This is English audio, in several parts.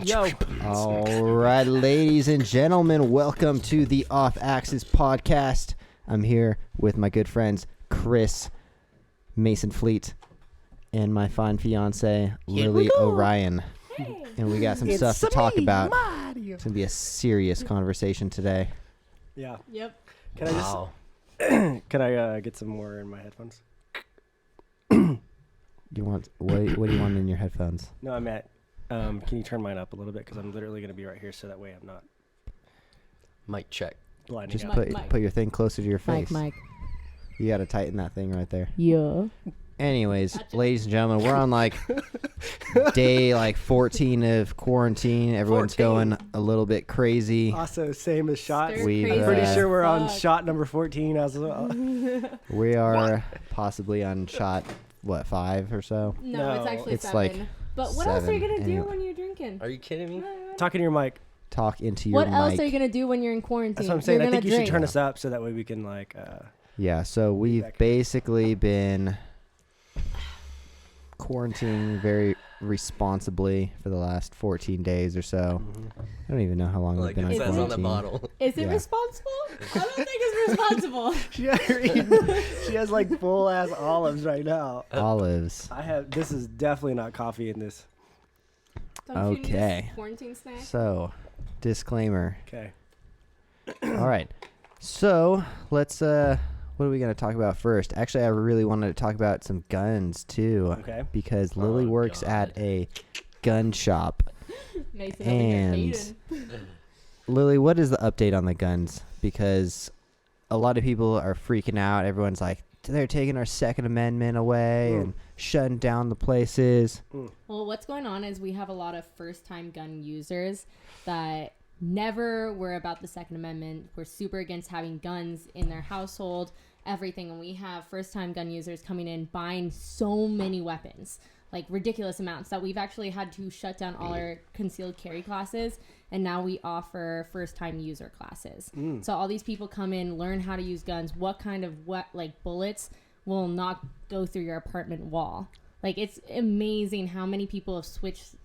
Yo. All right, ladies and gentlemen, welcome to the Off Axis podcast. I'm here with my good friends Chris, Mason Fleet, and my fine fiance Lily Orion. Hey. And we got some stuff to talk about. It's gonna be a serious conversation today. Yeah. Yep. Can I just? Can I get some more in my headphones? You want what do you want in your headphones? No, I meant. Can you turn mine up a little bit? Because I'm literally going to be right here, so that way I'm not Mic check. blinding Just out. put your thing closer to your face. Mike. You gotta tighten that thing right there. Yeah. Anyways, Gotcha. ladies and gentlemen, we're on day 14 of quarantine. Everyone's 14. going a little bit crazy. Also, same as shots. Stir We've, crazy I'm pretty as sure we're on fuck. shot number 14 as well. We are possibly on shot 5 or so. No, it's No, actually it's 7. like But what else are you 7 gonna do anyway. when you're drinking? Are you kidding me? Talking to your mic. Talk into your What mic. else are you gonna do when you're in quarantine? That's what I'm saying. You're I think gonna you should drink. turn us up so that way we can like. Yeah, so we've back. basically been quarantining very responsibly for the last 14 days or so. I don't even know how long Like we've been it on says on the quarantine. bottle. Is it Yeah. responsible? I don't think it's responsible. she has like full ass olives right now. Olives. I have. This is definitely not coffee in this. Don't you need a Okay. quarantine snack? So, disclaimer. Okay. All right. So, let's what are we going to talk about first? Actually, I really wanted to talk about some guns too Okay. because Lily Oh, works God. at a gun shop. Mason, And Lily, what is the update on the guns? Because a lot of people are freaking out. Everyone's like, they're taking our Second Amendment away and shutting down the places. Well, what's going on is we have a lot of first-time gun users that never were about the Second Amendment. We're super against having guns in their household, everything. And we have first-time gun users coming in buying so many weapons, like ridiculous amounts, that we've actually had to shut down all our concealed carry classes. And now we offer first-time user classes. So all these people come in, learn how to use guns, what kind of bullets will not go through your apartment wall. Like, it's amazing how many people have switched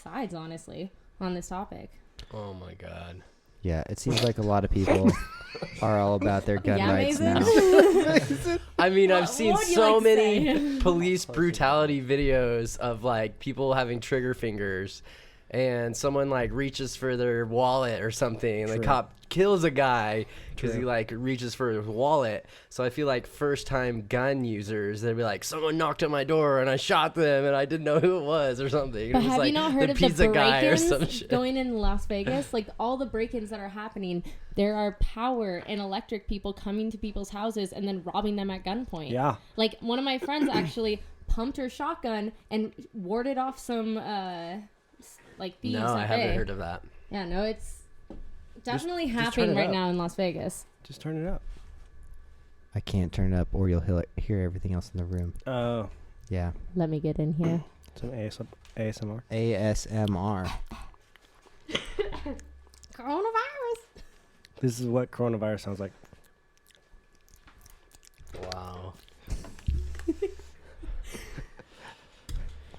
sides, honestly, on this topic. Oh my God. Yeah, it seems like a lot of people are all about their gun Yeah, rights Mason? now. I mean, What- I've seen what would you so like to many say? police brutality videos of like people having trigger fingers and someone like reaches for their wallet or something and the True. cop kills a guy because he True. like reaches for his wallet. So I feel like first time gun users, they'd be like, someone knocked on my door and I shot them and I didn't know who it was or something. But It was have like you not heard the of the pizza guy or some break-ins shit. going in Las Vegas? Like, all the break-ins that are happening, there are power and electric people coming to people's houses and then robbing them at gunpoint. Yeah. Like, one of my friends actually pumped her shotgun and warded off some, thieves. No, I at haven't bay. heard of that. Yeah, no, it's definitely just turn happening it right up. now in Las Vegas. Just turn it up. I can't turn it up or you'll hear everything else in the room. Oh, Yeah. Let me get in here. some ASMR. ASMR. Coronavirus. This is what coronavirus sounds like. Wow.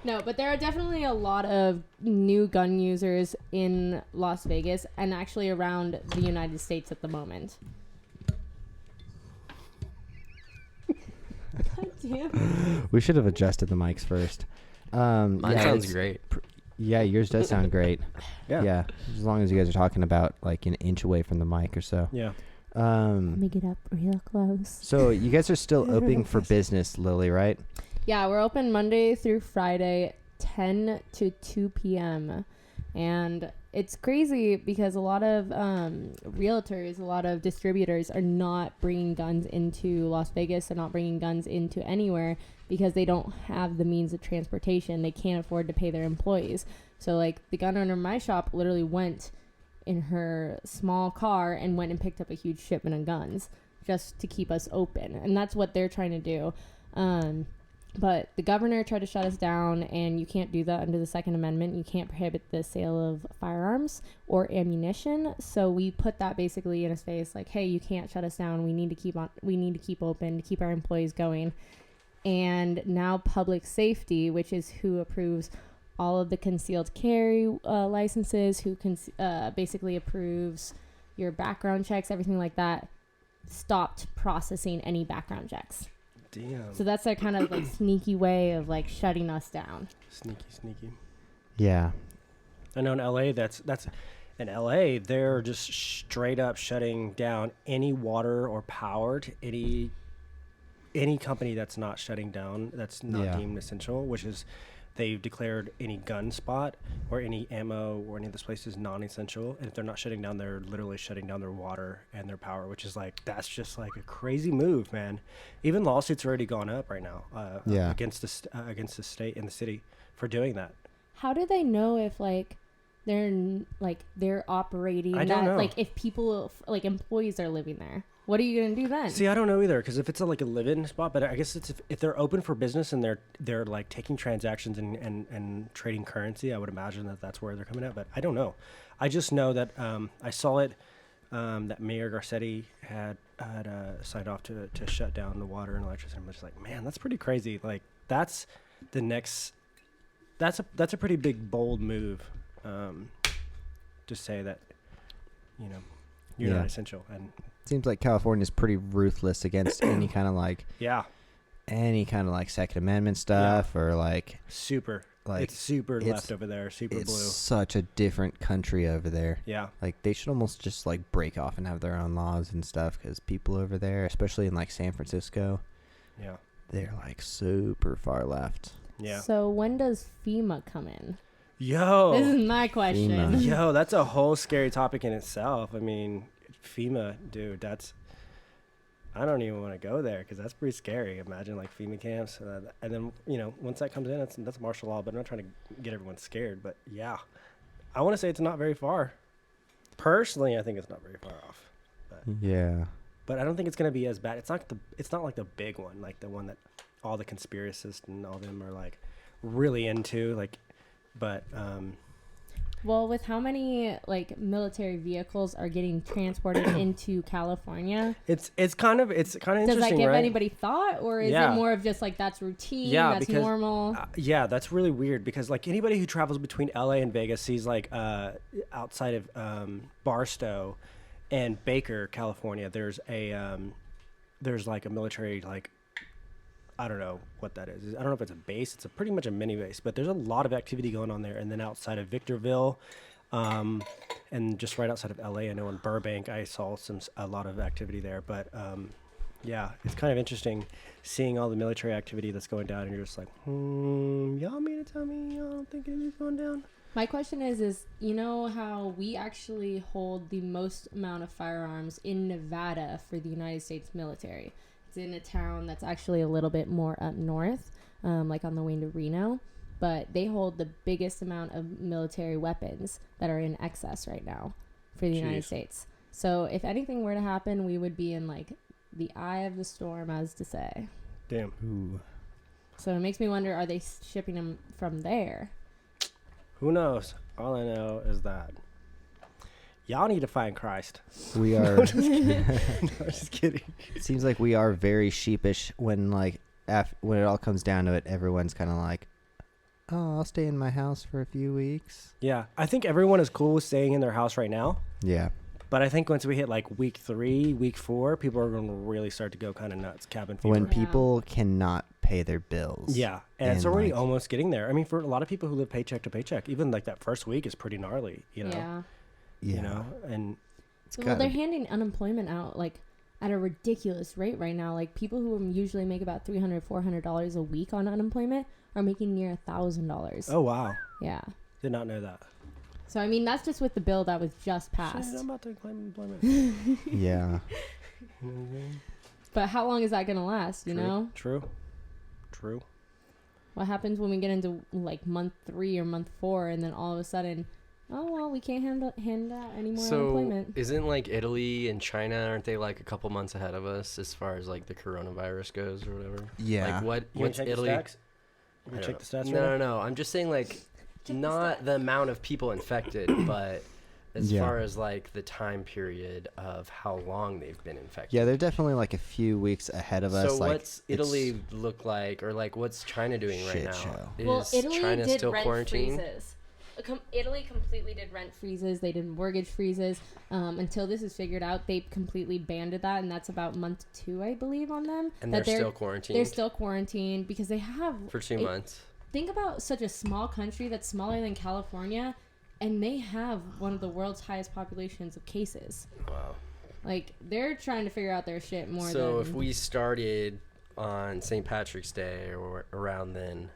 No, but there are definitely a lot of new gun users in Las Vegas and actually around the United States at the moment. God damn. We should have adjusted the mics first. Mine yeah, sounds it's- great. Yeah, yours does sound great. Yeah. Yeah, as long as you guys are talking about like an inch away from the mic or so. Yeah. Let me get up real close. So you guys are still open for business, Lily, right? Yeah, we're open Monday through Friday, 10 to 2 p.m. And it's crazy because a lot of realtors, a lot of distributors are not bringing guns into Las Vegas and not bringing guns into anywhere because they don't have the means of transportation. They can't afford to pay their employees. So, like, the gun owner in my shop literally went in her small car and went and picked up a huge shipment of guns just to keep us open. And that's what they're trying to do. But the governor tried to shut us down, and you can't do that under the Second Amendment. You can't prohibit the sale of firearms or ammunition. So we put that basically in his face, like, hey, you can't shut us down. We need to keep open to keep our employees going. And now public safety, which is who approves all of the concealed carry licenses, who basically approves your background checks, everything like that, stopped processing any background checks. Damn. So that's a kind of like sneaky way of like shutting us down. Sneaky. Yeah. I know in LA, in LA, they're just straight up shutting down any water or power to any company that's not shutting down, that's not deemed essential, which is they've declared any gun spot or any ammo or any of this place is non-essential. And if they're not shutting down, they're literally shutting down their water and their power, which is like, that's just like a crazy move, man. Even lawsuits are already gone up right now against the state and the city for doing that. How do they know if like they're operating? I don't know. Like if people like employees are living there, what are you gonna do then? See, I don't know either, because if it's like a live-in spot, but I guess it's if they're open for business and they're like taking transactions and trading currency, I would imagine that's where they're coming at. But I don't know. I just know that I saw it that Mayor Garcetti had signed off to shut down the water and electricity. I'm just like, man, that's pretty crazy. Like that's the next. That's a pretty big bold move. To say that, you're not essential. And Seems like California's pretty ruthless against any kind of like Second Amendment stuff or like super. Like it's super left over there, super it's blue. Such a different country over there. Yeah. Like they should almost just like break off and have their own laws and stuff, because people over there, especially in like San Francisco, they're like super far left. Yeah. So when does FEMA come in? Yo. This is my question. FEMA. Yo, that's a whole scary topic in itself. I mean, FEMA, dude, I don't even want to go there because that's pretty scary. Imagine like FEMA camps. And then, once that comes in, that's martial law, but I'm not trying to get everyone scared. But yeah, I want to say it's not very far. Personally, I think it's not very far off. But I don't think it's going to be as bad. It's not like the big one, like the one that all the conspiracists and all them are like really into, like, but well, with how many like military vehicles are getting transported into California, it's kind of interesting. Does that give right? anybody thought, or is it more of just like that's routine, that's because, normal? That's really weird, because like anybody who travels between LA and Vegas sees like outside of Barstow and Baker, California, there's like a military, like, I don't know what that is. I don't know if it's a base. It's pretty much a mini base, but there's a lot of activity going on there. And then outside of Victorville, and just right outside of LA, I know in Burbank, I saw a lot of activity there. But it's kind of interesting seeing all the military activity that's going down, and you're just like, y'all mean to tell me y'all don't think anything's going down? My question is how we actually hold the most amount of firearms in Nevada for the United States military. It's in a town that's actually a little bit more up north, like on the way to Reno, but they hold the biggest amount of military weapons that are in excess right now for the United States. So if anything were to happen, we would be in like the eye of the storm, as to say. Damn. Ooh. So it makes me wonder, are they shipping them from there? Who knows? All I know is that y'all need to find Christ. We are. No, just kidding. It seems like we are very sheepish when like when it all comes down to it. Everyone's kind of like, "Oh, I'll stay in my house for a few weeks." Yeah, I think everyone is cool with staying in their house right now. Yeah. But I think once we hit like week 3, week 4, people are going to really start to go kind of nuts. Cabin fever. When people cannot pay their bills. Yeah, and it's already almost getting there. I mean, for a lot of people who live paycheck to paycheck, even like that first week is pretty gnarly. Yeah. And well, they're handing unemployment out like at a ridiculous rate right now. Like people who usually make about $300-$400 a week on unemployment are making near $1,000. Oh wow. Yeah. Did not know that. So I mean, that's just with the bill that was just passed. Shit, I'm about to claim employment. Yeah. But how long is that gonna last? You know. True. What happens when we get into like month 3 or month 4, and then all of a sudden, oh well, we can't hand out any more unemployment. Isn't like Italy and China, aren't they like a couple months ahead of us as far as like the coronavirus goes or whatever? Yeah. Like What's Italy? You check the stats. No. I'm just saying like not the amount of people infected, but as Yeah. far as like the time period of how long they've been infected. Yeah, they're definitely like a few weeks ahead of us. So like, what's Italy look like, or like what's China doing right Shit now? show. Is Italy China did still rent quarantined? freezes. Italy completely did rent freezes. They did mortgage freezes. Until this is figured out, they completely banned that, and that's about month 2, I believe, on them. And that they're still quarantined? They're still quarantined because they have For 2 months. Think about such a small country that's smaller than California, and they have one of the world's highest populations of cases. Wow. Like, they're trying to figure out their shit more than... So if we started on St. Patrick's Day or around then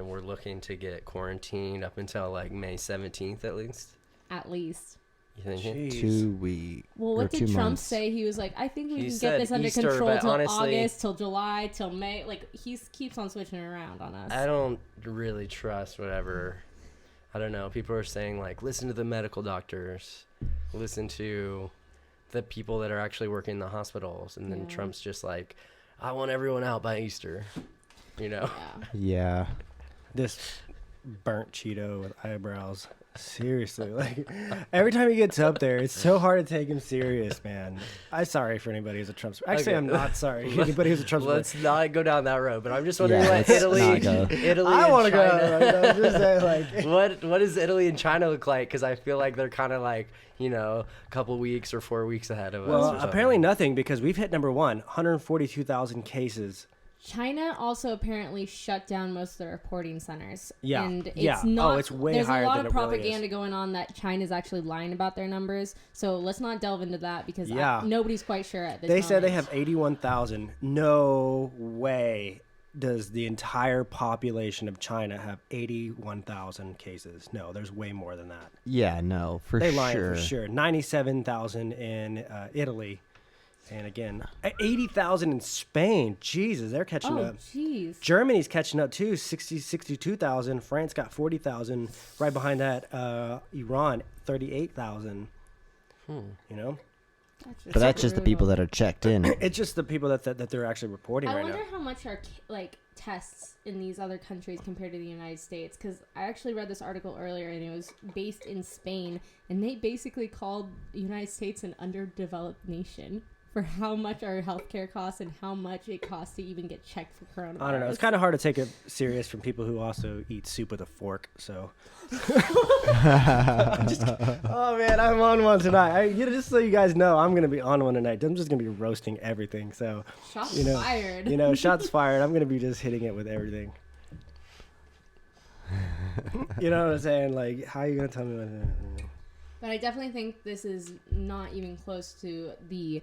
we're looking to get quarantined up until like May 17th at least. At least. You thinking? Jeez. 2 weeks. Well, what did Trump say? He was like, I think we He can get said this under Easter, control but till honestly- August, till July, till May. Like, he keeps on switching around on us. I don't really trust whatever. I don't know. People are saying like, listen to the medical doctors, listen to the people that are actually working in the hospitals, and then Yeah. Trump's just like, I want everyone out by Easter. You know? Yeah. Yeah. This burnt Cheeto with eyebrows. Seriously, like every time he gets up there, it's so hard to take him serious, man. I'm sorry for anybody who's a Trump supporter. Actually, Okay. I'm not sorry. Anybody who's a Trump supporter. Let's not go down that road. But I'm just wondering Yeah, what let's Italy, not go. Italy, I and want to go. China. I'm just saying, like, What does Italy and China look like? Because I feel like they're kind of like, you know, a couple weeks or 4 weeks ahead of us. well, or something. apparently nothing because we've hit number 142,000 cases. China also apparently shut down most of the reporting centers. Yeah. And it's Yeah. not... Oh, it's way there's higher a lot than of it really propaganda is. going on that China's actually lying about their numbers. So let's not delve into that because Yeah. nobody's quite sure at this They said they moment. have 81,000. No way does the entire population of China have 81,000 cases. No, there's way more than that. Yeah, no, for They sure. lying for sure. 97,000 in Italy. And again, 80,000 in Spain. Jesus, they're catching Oh, up. jeez. Germany's catching up too, 62,000. France got 40,000. Right behind that, Iran, 38,000. You know? But that's just the people that are checked in. It's just the people that they're actually reporting I right wonder now. how much are tests in these other countries compared to the United States, because I actually read this article earlier and it was based in Spain, and they basically called the United States an underdeveloped nation for how much our healthcare costs and how much it costs to even get checked for coronavirus. I don't know. It's kind of hard to take it serious from people who also eat soup with a fork. So, oh man, I'm on one tonight. Just so you guys know, I'm gonna be on one tonight. I'm just gonna be roasting everything. So, Shots you know, fired. shots fired. I'm gonna be just hitting it with everything. You know what I'm saying? Like, how are you gonna tell me what? But I definitely think this is not even close to the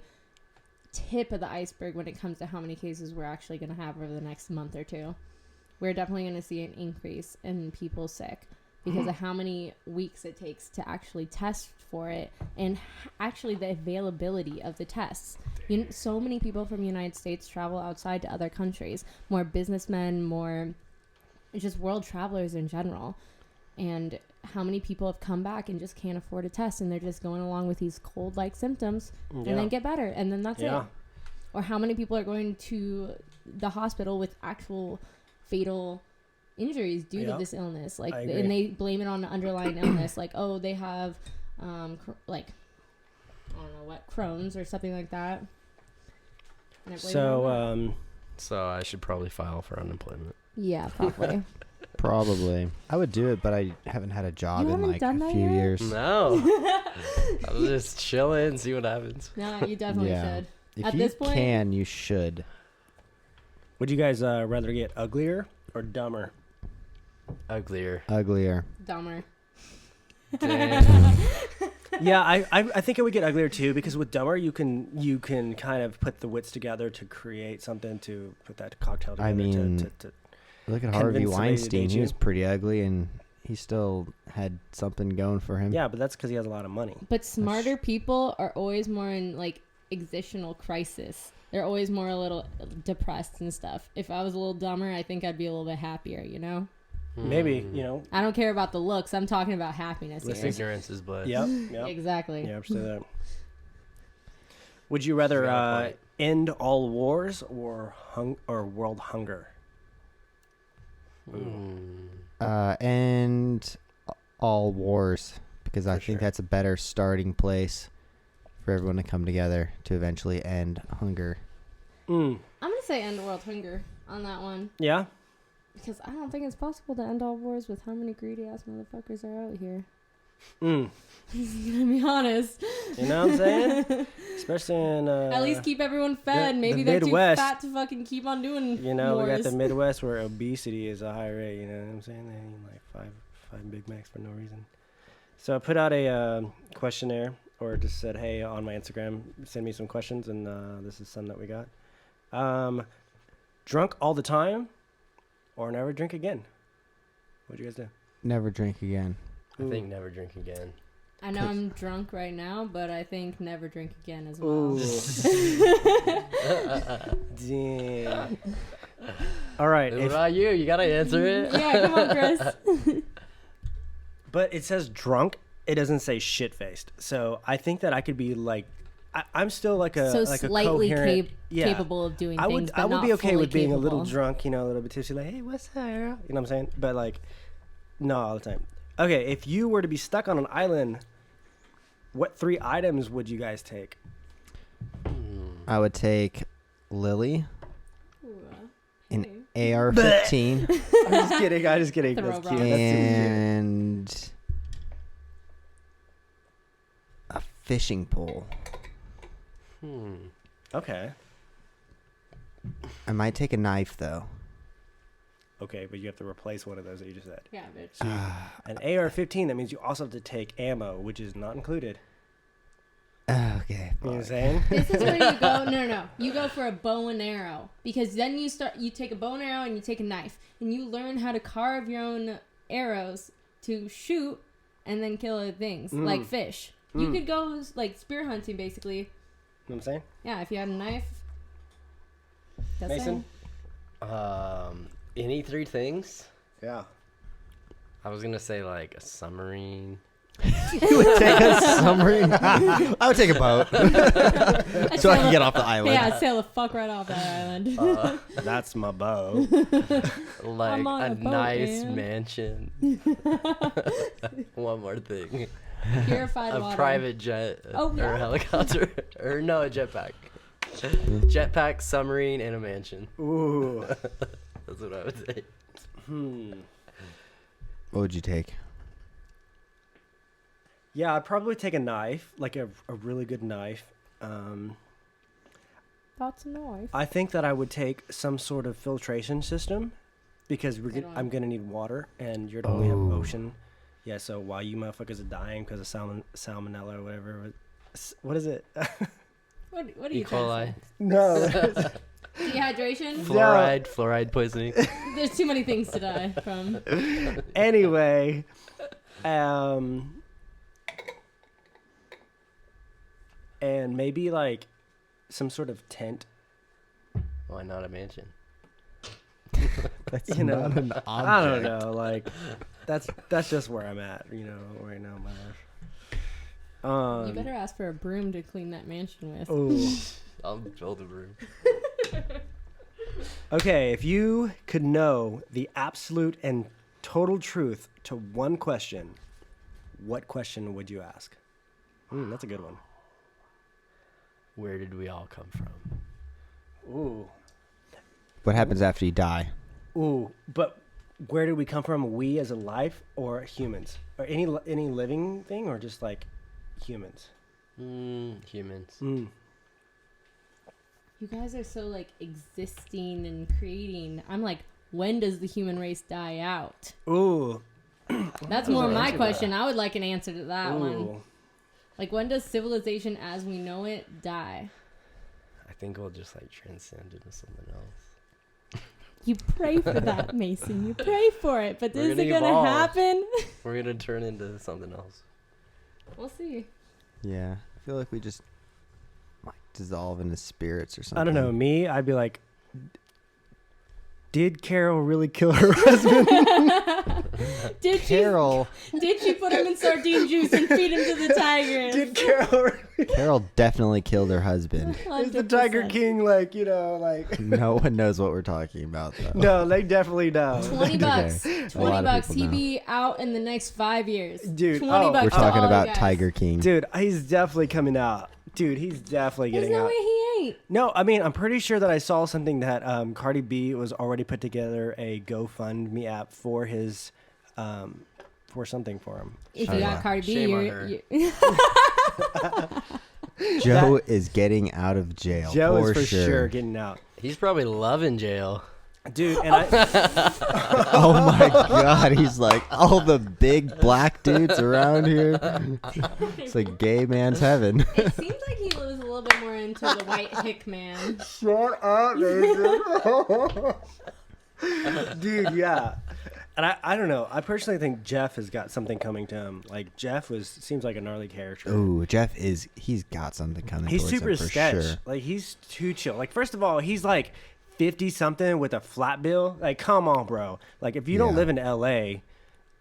tip of the iceberg when it comes to how many cases we're actually going to have over the next month or two. We're definitely going to see an increase in people sick because of how many weeks it takes to actually test for it and actually the availability of the tests. So many people from the United States travel outside to other countries, more businessmen, more just world travelers in general. And how many people have come back and just can't afford a test and they're just going along with these cold-like symptoms and then get better and then that's it. Or how many people are going to the hospital with actual fatal injuries due to this illness, like, and they blame it on the underlying illness, like, oh, they have like, I don't know what, Crohn's or something like that. And I blame it on that. So I should probably file for unemployment. Yeah, probably. Probably. I would do it, but I haven't had a job You in haven't like done a that few yet? years. No. I'll just chill in, see what happens. No, you definitely Yeah. should. If At you this point- can, you should. Would you guys rather get uglier or dumber? Uglier. Uglier. Dumber. Damn. Yeah, I think it would get uglier too because with dumber you can kind of put the wits together to create something to put that cocktail together. I mean, to Look at Harvey Convince somebody to Weinstein. date He you. was pretty ugly, and he still had something going for him. yeah, but that's because he has a lot of money. But smarter people are always more in like existential crisis. They're always more a little depressed and stuff. If I was a little dumber, I think I'd be a little bit happier, you know? Maybe, you know. I don't care about the looks. I'm talking about happiness here. Ignorance is bliss. Yep. Exactly. Yeah, say that. Would you rather You got a point. end all wars or world hunger? And all wars, because I think that's a better starting place for everyone to come together to eventually end hunger. I'm gonna say end world hunger on that one. Yeah. Because I don't think it's possible to end all wars with how many greedy ass motherfuckers are out here. Just gonna be honest. You know what I'm saying? Especially in at least keep everyone fed. Maybe they're Midwest, too fat to fucking keep on doing. You know, wars. we got the Midwest where obesity is a high rate. You know what I'm saying? They eat like five Big Macs for no reason. So I put out a questionnaire, or just said, hey, on my Instagram, send me some questions, and this is some that we got. Drunk all the time, or never drink again? What'd you guys do? Never drink again. I think never drink again. I know I'm drunk right now, but I think never drink again as well. Damn. All right. What about you? You gotta answer it. Yeah, come on, Chris. But it says drunk. It doesn't say shit-faced. So I think that I could be like, I'm still like a so like slightly a coherent, capable of doing things. I would be okay with being capable. a little drunk, you know, a little bit tipsy, like, hey, what's up? You know what I'm saying? But like, no, all the time. Okay, if you were to be stuck on an island, what 3 items would you guys take? I would take Lily, Ooh, an okay. AR-15, I'm just kidding. That's cute. Throw That's rocks. too cute. and a fishing pole. Okay. I might take a knife though. Okay, but you have to replace one of those that you just said. Yeah, bitch. So an AR-15, that means you also have to take ammo, which is not included. Okay. You know what I'm saying? This is where you go. No. You go for a bow and arrow, because then you take a bow and arrow and you take a knife and you learn how to carve your own arrows to shoot and then kill other things like fish. You could go like spear hunting, basically. You know what I'm saying? Yeah, if you had a knife. That's Mason? Any 3 things? Yeah. I was gonna say like a submarine. You would take a submarine? I would take a boat. So I can get off the island. Yeah, I'd sail the fuck right off that island. That's my bow. Like I'm on a a boat, nice man. mansion. One more thing. Purified A water. private jet Oh, or yeah. a helicopter. Or no, a jetpack. Jetpack, submarine, and a mansion. Ooh. That's what I would say. What would you take? Yeah, I'd probably take a knife, like a really good knife. That's a knife. I think that I would take some sort of filtration system, because I'm going to need water, and you're going to have ocean. Yeah, so while you motherfuckers are dying because of salmonella or whatever, what is it? What are you E. coli. No. Dehydration? Fluoride poisoning. There's too many things to die from. Anyway, and maybe like some sort of tent. Why not a mansion? That's You know, not an I don't object. know. Like that's just where I'm at, you know, right now in my life. You better ask for a broom to clean that mansion with. Ooh. I'll build a room. Okay, if you could know the absolute and total truth to one question, what question would you ask? That's a good one. Where did we all come from? Ooh. What happens after you die? Ooh, but where did we come from? We as a life, or humans, or any living thing, or just like humans? Humans. You guys are so like existing and creating. I'm like, when does the human race die out? Ooh. That's more my question. I would like an answer to that one. Ooh. Like, when does civilization as we know it die? I think we'll just like transcend into something else. You pray for that, Mason. You pray for it, but We're is it gonna gonna evolve. happen? We're gonna turn into something else. We'll see. Yeah, I feel like we just like dissolve into spirits or something. I don't know. Me, I'd be like, Did Carol really kill her husband? Carol. Did she put him in sardine juice and feed him to the tigers? Did Carol? Carol definitely killed her husband. Is the Tiger 100%. King like? No one knows what we're talking about, though. No, they definitely know. $20. Okay. A lot of $20. people He'd know. be out in the next 5 years. Dude, $20 oh, bucks We're to talking all about you guys. Tiger King. Dude, he's definitely coming out. Dude, he's definitely There's getting no out. way he ain't. No, I mean, I'm pretty sure that I saw something that Cardi B was already put together a GoFundMe app for his, for something for him. If Oh, you yeah. got Cardi B, Shame on her. Joe is getting out of jail. Joe for is for sure. sure getting out. He's probably loving jail. Dude, and I, Oh my god, he's like all the big black dudes around here. It's like gay man's heaven. It seems like he was a little bit more into the white hick man. shut up, Nathan. Dude, yeah. And I don't know. I personally think Jeff has got something coming to him. Like, Jeff seems like a gnarly character. Ooh, he's got something coming. He's towards super him for sketch. sure. Like, he's too chill. Like, first of all, he's like 50 something with a flat bill. Like, come on, bro. Like, if you don't Yeah. live in LA,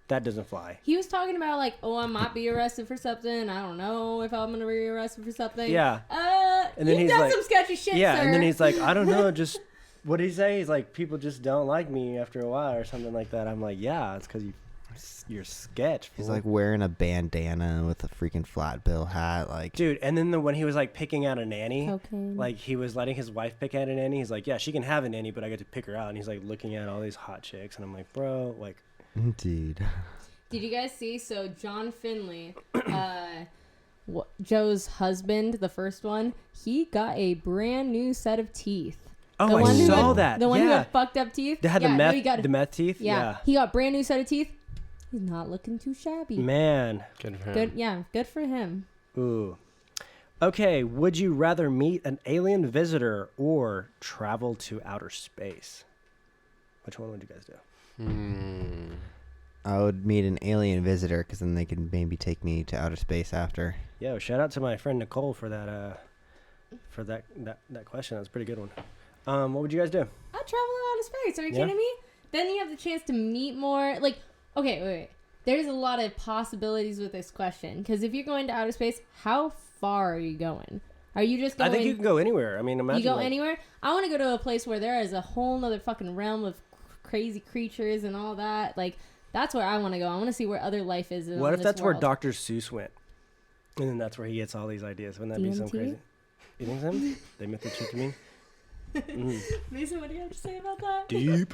that doesn't fly. He was talking about like, oh, I might be arrested for something. I don't know if I'm gonna be arrested for something. Yeah. And then he's done like- some sketchy shit, Yeah, sir. and then he's like, I don't know, just what did he say? He's like, people just don't like me after a while or something like that. I'm like, yeah, it's because you're sketch. He's fool." like wearing a bandana with a freaking flat bill hat. Like, dude. And then when he was like picking out a nanny, Cocaine. like he was letting his wife pick out a nanny. He's like, yeah, she can have a nanny, but I get to pick her out. And he's like looking at all these hot chicks, and I'm like, bro, like, dude. Did you guys see? So John Finley, Joe's husband, the first one, he got a brand new set of teeth. oh, The I one who saw had, that. The one who yeah, had fucked up teeth. they had Yeah, the no, meth, he got, the meth teeth. yeah, he got brand new set of teeth. He's not looking too shabby. Man. Good for him. Good, yeah, good for him. Ooh. Okay, would you rather meet an alien visitor or travel to outer space? Which one would you guys do? I would meet an alien visitor because then they can maybe take me to outer space after. Yo, shout out to my friend Nicole for that question. That's a pretty good one. What would you guys do? I'd travel to outer space. Are you Yeah. kidding me? Then you have the chance to meet more. Like, okay, wait. There's a lot of possibilities with this question because if you're going to outer space, how far are you going? Are you just going? I think you can go anywhere. I mean, imagine You go like, anywhere. I want to go to a place where there is a whole nother fucking realm of crazy creatures and all that. Like, that's where I want to go. I want to see where other life is. What if this that's world. where Dr. Seuss went? And then that's where he gets all these ideas. Wouldn't that be so DMT? crazy? You think so? They meant the truth to me? Mason, what do you have to say about that? Deep.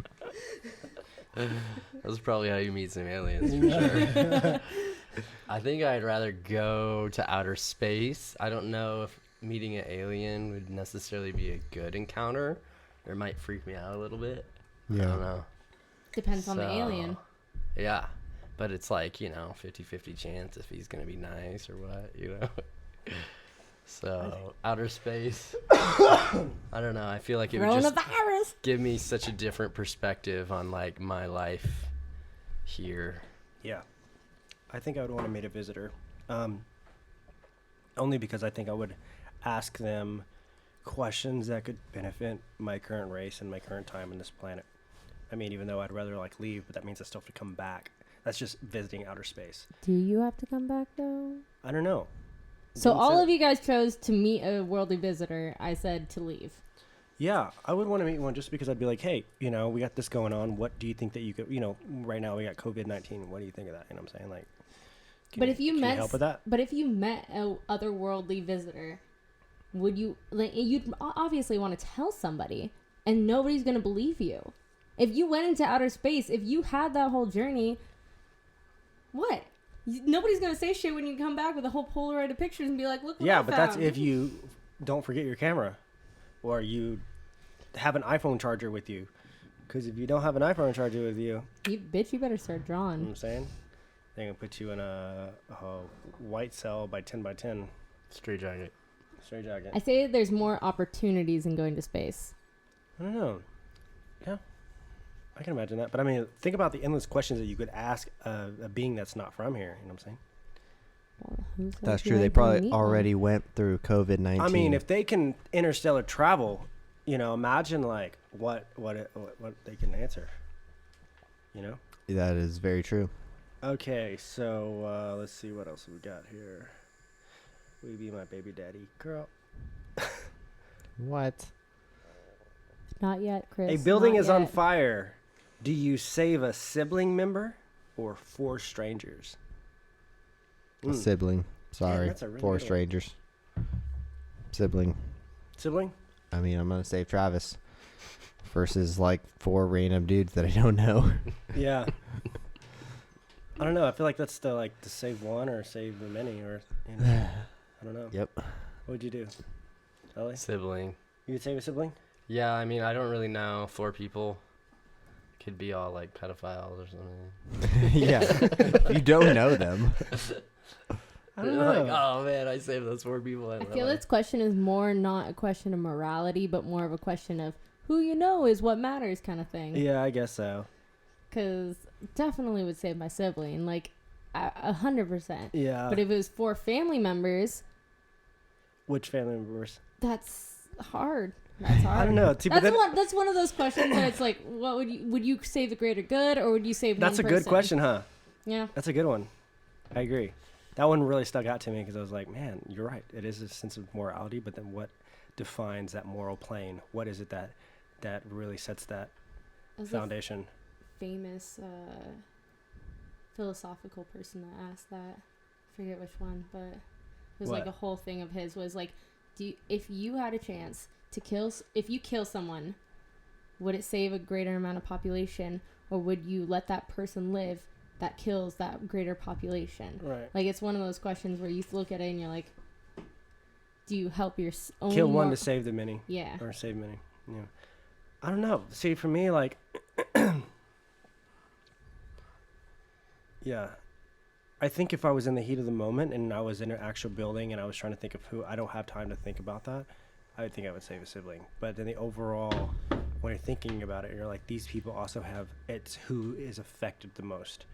That's probably how you meet some aliens for sure. I think I'd rather go to outer space. I don't know if meeting an alien would necessarily be a good encounter. It might freak me out a little bit. I don't know. Depends on the So, alien. Yeah. But it's like, 50-50 chance if he's going to be nice or what, So, outer space. I don't know. I feel like it would just Coronavirus. give me such a different perspective on, like, my life here. Yeah. I think I would want to meet a visitor. Only because I think I would ask them questions that could benefit my current race and my current time on this planet. I mean, even though I'd rather like leave, but that means I still have to come back. That's just visiting outer space. Do you have to come back though? I don't know. So Didn't all say- of you guys chose to meet a worldly visitor. I said to leave. Yeah, I would want to meet one just because I'd be like, hey, we got this going on. What do you think that you could, right now we got COVID-19. What do you think of that? You know what I'm saying? Like, But if you can met, help with that? but if you met a otherworldly visitor, would you? Like, you'd obviously want to tell somebody, and nobody's gonna believe you. If you went into outer space, if you had that whole journey, what? Nobody's gonna say shit when you come back with a whole Polaroid of pictures and be like, "Look what Yeah, I but that's found." if you don't forget your camera, or you have an iPhone charger with you. Because if you don't have an iPhone charger with you, You better start you know what drawing. I'm saying, they're gonna put you in a white cell by 10 by 10 Straight jacket. straight jacket. I say there's more opportunities in going to space. I don't know. Yeah, I can imagine that. But I mean, think about the endless questions that you could ask a being that's not from here. You know what I'm saying? Well, who said That's you true. They ain't gonna probably meet one? already went through COVID-19. I mean, if they can interstellar travel, imagine like what they can answer. That is very true. Okay, so let's see what else we got here. Will you be my baby daddy, girl? What? Not yet, Chris. A building not is on yet. fire. Do you save a sibling member or 4 strangers? A sibling. Sorry. that's a really 4 good one. strangers. Sibling. Sibling? I mean, I'm going to save Travis versus like 4 random dudes that I don't know. Yeah. I don't know. I feel like that's the like to save one or save the many or I don't know. Yep. What would you do, Ellie? Sibling. You would save a sibling? Yeah, I mean, I don't really know. 4 people could be all like pedophiles or something. Yeah. You don't know them. I don't You're know. like, oh man, I saved those 4 people. I feel this question is more not a question of morality, but more of a question of who you know is what matters kind of thing. Yeah, I guess so. Because definitely would save my sibling, like 100%. Yeah. But if it was 4 family members, Which family members? that's hard. That's hard. I don't know. See, but That's one of those questions that it's like, what would you save the greater good, or would you save that's a one good person? question, huh? Yeah. That's a good one. I agree. That one really stuck out to me because I was like, man, you're right. It is a sense of morality, but then what defines that moral plane? What is it that really sets that As foundation? a famous philosophical person that asked that, I forget which one, but it was What? like a whole thing of his was like, if you had a chance to if you kill someone, would it save a greater amount of population, or would you let that person live that kills that greater population? Right. Like, it's one of those questions where you look at it and you're like, do you help your own Kill one to save the many. Yeah. Or save many. Yeah. I don't know. See, for me, like, yeah. I think if I was in the heat of the moment and I was in an actual building and I was trying to think of who, I don't have time to think about that. I would think I would save a sibling. But then the overall, when you're thinking about it, you're like, these people also have, it's who is affected the most.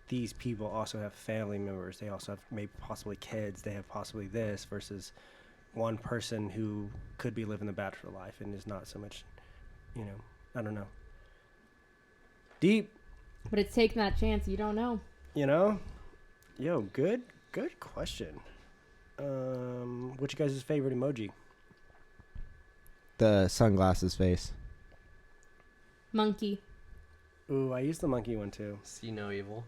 These people also have family members. They also have maybe possibly kids. They have possibly this versus one person who could be living the bachelor life and is not so much, I don't know. Deep, But it's taking that chance. You don't know. Yo, good question. What's your guys' favorite emoji? The sunglasses face. Monkey. Ooh, I use the monkey one too. See no evil.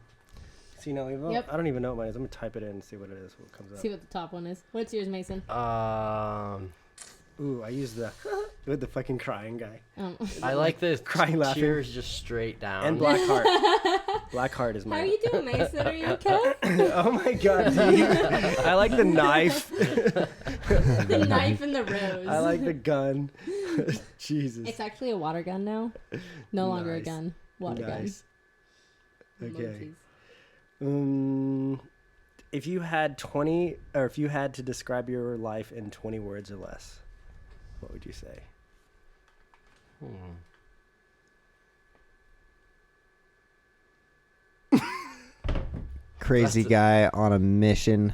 See no evil? Yep. I don't even know what mine is. I'm gonna type it in and see what it is. What comes up. See what the top one is. What's yours, Mason? Ooh, I use the with the fucking crying guy I like this Crying, laughing. tears just straight down. and black heart. Black heart is How mine. are you doing, Mason? Are you okay? Oh my god, dude. I like the knife. The knife and the rose. I like the gun. Jesus. It's actually a water gun now. No longer a Nice. gun. Water Nice. gun. Okay. Emojis. If you had to describe your life in 20 words or less, what would you say? Crazy guy on a mission.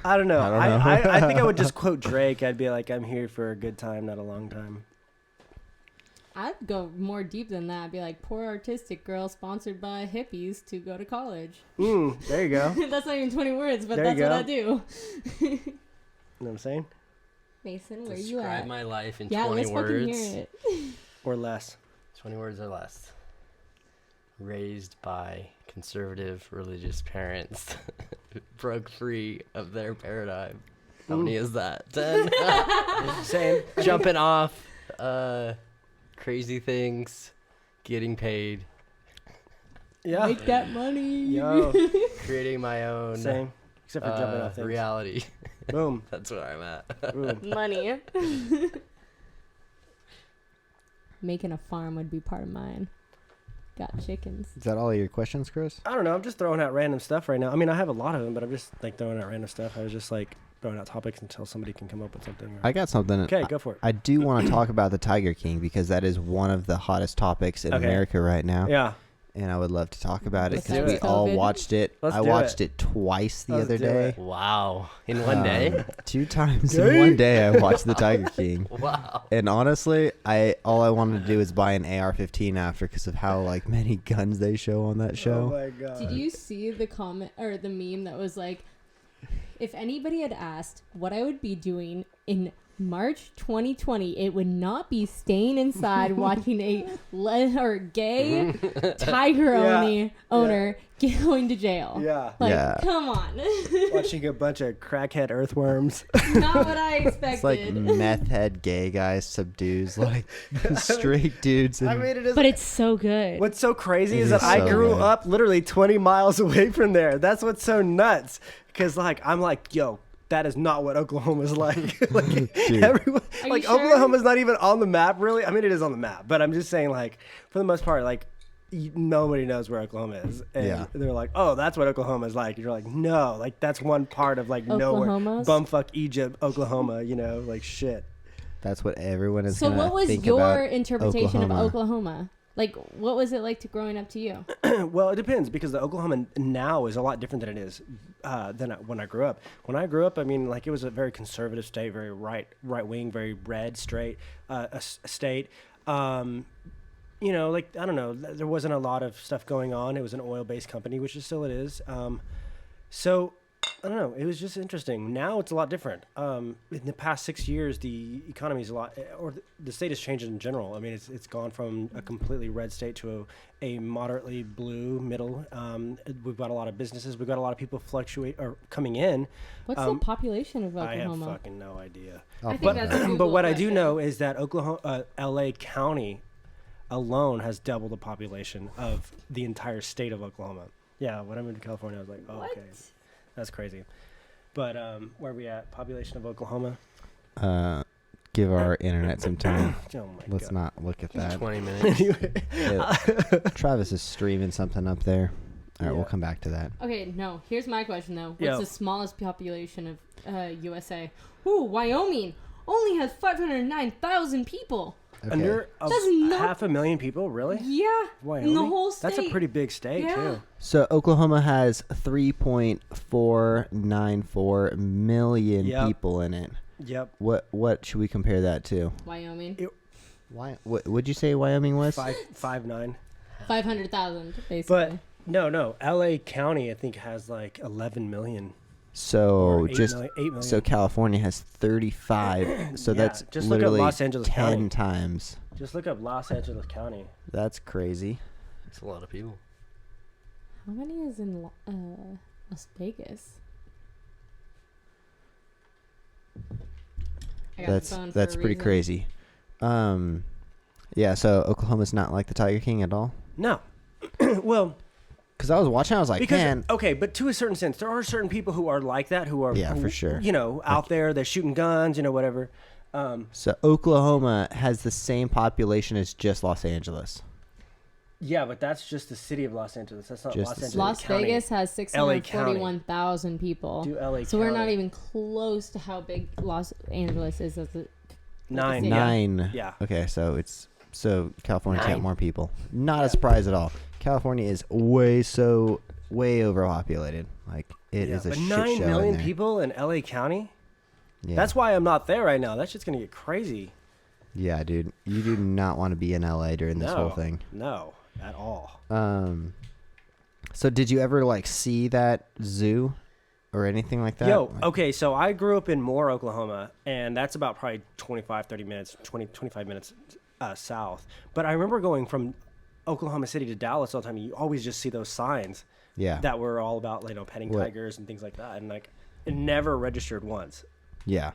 I don't know. I don't know. I think I would just quote Drake. I'd be like, I'm here for a good time, not a long time. I'd go more deep than that. I'd be like, poor artistic girl sponsored by hippies to go to college. There you go. You know That's not even 20 words, but There that's you what go. I do. what I'm saying? Mason, where you Describe at? my life in Yeah, 20 let's fucking words. hear it. Or less. 20 words or less. Raised by conservative religious parents. Broke free of their paradigm. How many is that? 10? Same. Jumping off. Crazy things. Getting paid. Yeah. Make that money. Yo. Creating my own Same. Except for jumping off things. reality. Boom. That's where I'm at. Boom. Money. Making a farm would be part of mine. Got chickens. Is that all your questions, Chris? I don't know. I'm just throwing out random stuff right now. I mean, I have a lot of them, but I'm just like throwing out random stuff. I was just like throwing out topics until somebody can come up with something. I got something. Okay, go for it. I do want to talk about the Tiger King because that is one of the hottest topics in Okay. America right now. Yeah. and I would love to talk about it Let's because do we it. all COVID. watched it. Let's I do watched it. it twice the Let's other do day. it. Wow. In one day? 2 times in one day, I watched The Tiger King. Wow. And honestly, all I wanted to do is buy an AR-15 after because of how like many guns they show on that Oh show. my god. Did you see the comment or the meme that was like, if anybody had asked what I would be doing in March 2020, it would not be staying inside watching a gay tiger owner going to jail. Yeah. Like, Yeah. come on. Watching a bunch of crackhead earthworms. Not what I expected. It's like meth head gay guys subdues like straight dudes. And I mean, it is. But it's so good. What's so crazy It is that is I so grew good. up literally 20 miles away from there. That's what's so nuts. Because, like, I'm like, yo, that is not what Oklahoma's like. Like, Dude. everyone, Are like, you sure? Oklahoma's not even on the map, really. I mean, it is on the map, but I'm just saying, like, for the most part, like, nobody knows where Oklahoma is. And Yeah. they're like, oh, that's what Oklahoma is like. And you're like, no, like, that's one part of, like, nowhere. Oklahoma's? Bumfuck Egypt, Oklahoma, you know, like, shit. that's what everyone is So gonna what was think your about interpretation Oklahoma. of Oklahoma? Like, what was it like to growing up to you? Well, it depends because the Oklahoma now is a lot different than it is when I grew up. When I grew up, I mean, like it was a very conservative state, very right wing, very red straight state. You know, like I don't know, there wasn't a lot of stuff going on. It was an oil-based company, which is still it is. So I don't know. It was just interesting. Now it's a lot different. In the past 6 years, the economy is a lot, or the state has changed in general. I mean, it's gone from a completely red state to a moderately blue middle. We've got a lot of businesses. We've got a lot of people coming in. What's the population of I have Oklahoma? fucking no idea. I'll I think put that's that. a But Google what I do question. know is that LA County alone has double the population of the entire state of Oklahoma. Yeah, when I moved to California, I was like, oh, What? okay. That's crazy. But where are we at? Population of Oklahoma? Give our internet some time. Oh my Let's god. not look at that. 20 minutes. Travis is streaming something up there. All right, we'll Yeah. come back to that. Okay, no. Here's my question though. What's Yo. the smallest population of USA? Ooh, Wyoming only has 509,000 people. Okay. Under That's not- 500,000 people, really? Yeah, Wyoming? in the whole state. That's a pretty big state Yeah. too. So Oklahoma has 3.494 million Yep. people in it. Yep. What should we compare that to? Wyoming, Why? What would you say Wyoming was? 5'9". 500,000 basically. But no. LA County I think has like 11 million. So Or 8 just million- 8 million. so California has 35. So Yeah, that's just look up literally Los Angeles 10 County. times. Just look up Los Angeles County. That's crazy. It's a lot of people. How many is in Las Vegas? I got the phone for That's a pretty reason. crazy. Yeah. So Oklahoma's not like the Tiger King at all. No. Well, Because I was watching, I was like, because man, okay, but to a certain sense, there are certain people who are like that, who are Yeah, for sure. You know, out there, they're shooting guns, you know, whatever. so Oklahoma has the same population as just Los Angeles. Yeah, but that's just the city of Los Angeles. That's not Just Los the Angeles city. Las County. Vegas has LA County. 641,000 people. Do LA So we're not County. even close to how big Los Angeles is as a Nine. Yeah. 9. Yeah. Okay, so California's got 9. more people. Not a surprise at all. California is way overpopulated. Like it is a but shit 9 show in million there. people in LA County? Yeah. That's why I'm not there right now. That's just going to get crazy. Yeah, dude. You do not want to be in LA during this whole No. thing. No, at all. So did you ever like see that zoo or anything like that? Yo, Like- okay, so I grew up in Moore, Oklahoma, and that's about probably 25 minutes south. But I remember going from Oklahoma City to Dallas all the time. You always just see those signs Yeah. that were all about, you know, petting What? tigers and things like that. And like, it never registered once. Yeah.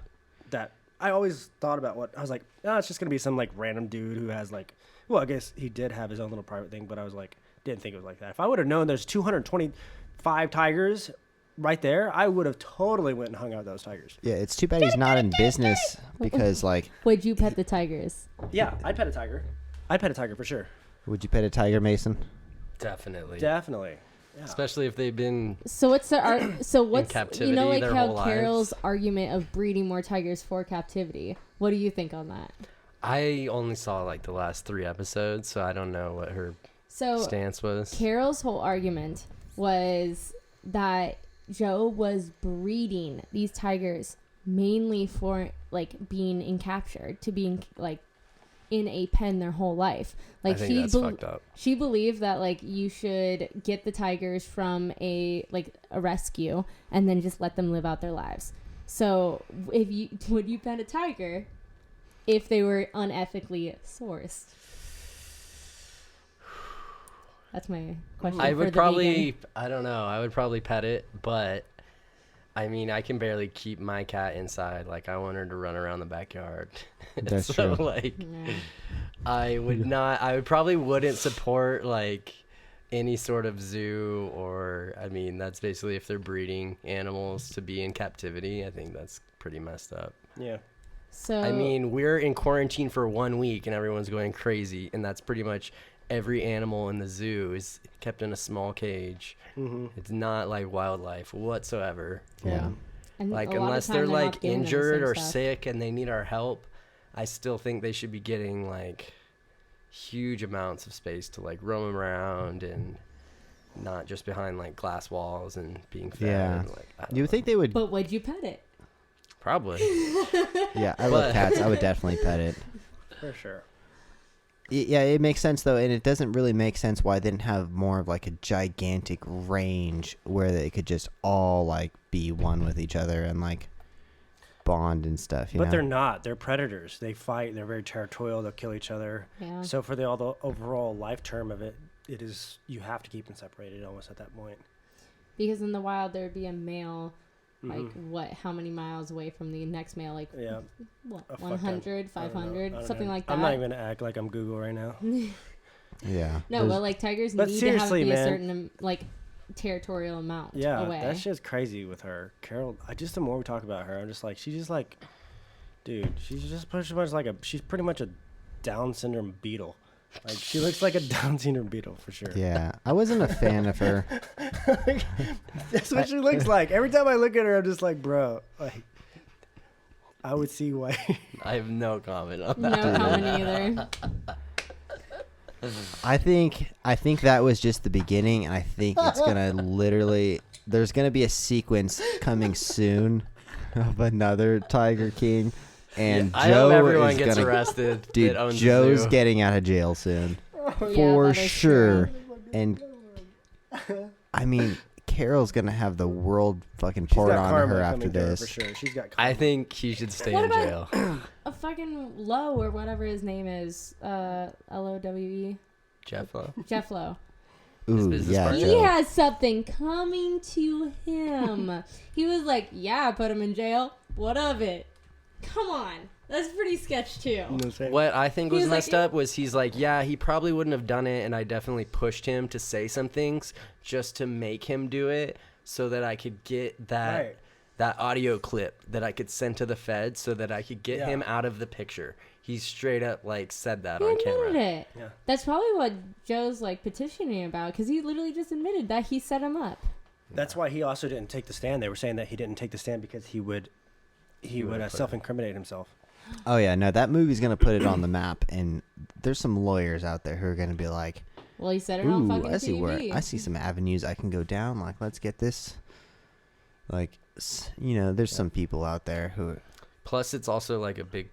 That I always thought about what I was like, oh, it's just gonna be some like random dude who has like, well, I guess he did have his own little private thing, but I was like, didn't think it was like that. If I would have known there's 225 tigers right there, I would have totally went and hung out with those tigers. Yeah, it's too bad he's not in business because like Would you pet the tigers? Yeah, I'd pet a tiger. I'd pet a tiger for sure. would you pet a tiger, Mason? Definitely. Definitely. Yeah. Especially if they've been So what's the so what's captivity you know like their how whole Carol's lives. argument of breeding more tigers for captivity? What do you think on that? I only saw like the last 3 episodes, so I don't know what her So stance was. Carol's whole argument was that Joe was breeding these tigers mainly for like being captured, to being like in a pen their whole life. Like I think that's fucked up. She believed that like you should get the tigers from a rescue and then just let them live out their lives. So would you pen a tiger if they were unethically sourced? That's my question. I for would the probably, vegan. I don't know. I would probably pet it, but I mean, I can barely keep my cat inside. Like, I want her to run around the backyard. That's so, true. like, Yeah. I would probably wouldn't support, like, any sort of zoo or, I mean, that's basically if they're breeding animals to be in captivity. I think that's pretty messed up. Yeah. So I mean, we're in quarantine for 1 week and everyone's going crazy, and that's pretty much every animal in the zoo is kept in a small cage. Mm-hmm. It's not like wildlife whatsoever. Yeah. and Like, a lot of unless time they're not like giving them the injured same or stuff. sick and they need our help, I still think they should be getting like huge amounts of space to like roam around and not just behind like glass walls and being fed. Yeah. Like, I don't You would know. think they would? But would you pet it? Probably. Yeah, I love But- cats. I would definitely pet it. For sure. Yeah, it makes sense though, and it doesn't really make sense why they didn't have more of like a gigantic range where they could just all like be one with each other and like bond and stuff. You But know? they're not. They're predators. They fight. They're very territorial. They'll kill each other. Yeah. So for the overall life term of it, it is you have to keep them separated almost at that point. Because in the wild there would be a male, like Mhm. how many miles away from the next male? Like Yeah. what? A fuck ton. 100, I don't know. 500, I don't something know. like that. I'm not even gonna act like I'm Google right now. Yeah. No, There's- but like tigers But need to have seriously, be a man. certain territorial amount Yeah, away. that's just crazy with her. Carol, the more we talk about her, I'm just like, dude, she's just pretty much she's pretty much a Down syndrome beetle. Like, she looks like a Down syndrome beetle for sure. Yeah, I wasn't a fan of her. That's what she looks like. Every time I look at her, I'm just like, bro, like, I would see why. I have no comment on no that. comment either. I think that was just the beginning, and I think it's gonna literally. There's gonna be a sequence coming soon of another Tiger King, and I hope Joe everyone is gets gonna. arrested. Dude, that owns the Joe's zoo. getting out of jail soon, Yeah, for that is sure. true. And I mean, Carol's gonna have the world fucking She's poured got onto karma her coming after to her this. for sure. She's got I karma. think he should stay What in about- jail. A fucking Lowe or whatever his name is, Lowe, Jeff Lowe. Jeff Lowe. Ooh, business yeah, partner. He Joe. has something coming to him. He was like, yeah, I put him in jail. What of it? Come on. That's pretty sketch too. You know what I'm saying? What I think He was was like, messed up was he's like, yeah, he probably wouldn't have done it, and I definitely pushed him to say some things just to make him do it so that I could get Right. that audio clip that I could send to the feds so that I could get Yeah. him out of the picture. He straight up like said that He on admitted camera. it. Yeah. That's probably what Joe's like petitioning about, because he literally just admitted that he set him up. That's why he also didn't take the stand. They were saying that he didn't take the stand because he would would put it- self-incriminate himself. Oh yeah, no, that movie's gonna put it on the map, and there's some lawyers out there who are gonna be like, Well, he said it on "Ooh, fucking I see TV. I see some avenues I can go down. Like, let's get this." Like, you know, there's some people out there who. Plus, it's also like a big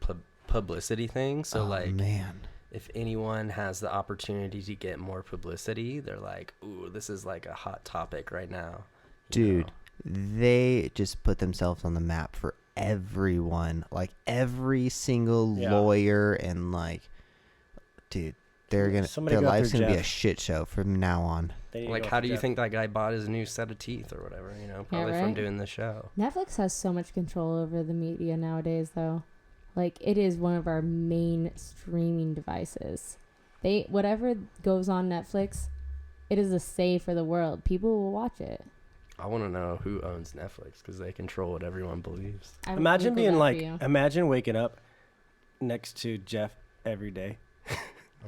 publicity thing. So Oh, like, man, if anyone has the opportunity to get more publicity, they're like, ooh, this is like a hot topic right now. You dude, they just put themselves on the map for everyone. Like every single Yeah. lawyer and like, dude, their Somebody go life's through gonna be a Jeff. shit show from now on. They need know? to Like, go how for do you Jeff. think that guy bought his new set of teeth or whatever? You know, probably from right? doing the show. Netflix has so much control over the media nowadays, though. Like, it is one of our main streaming devices. Whatever goes on Netflix, it is a say for the world. People will watch it. I want to know who owns Netflix because they control what everyone believes. I will Imagine Google being that like, for you. imagine waking up next to Jeff every day.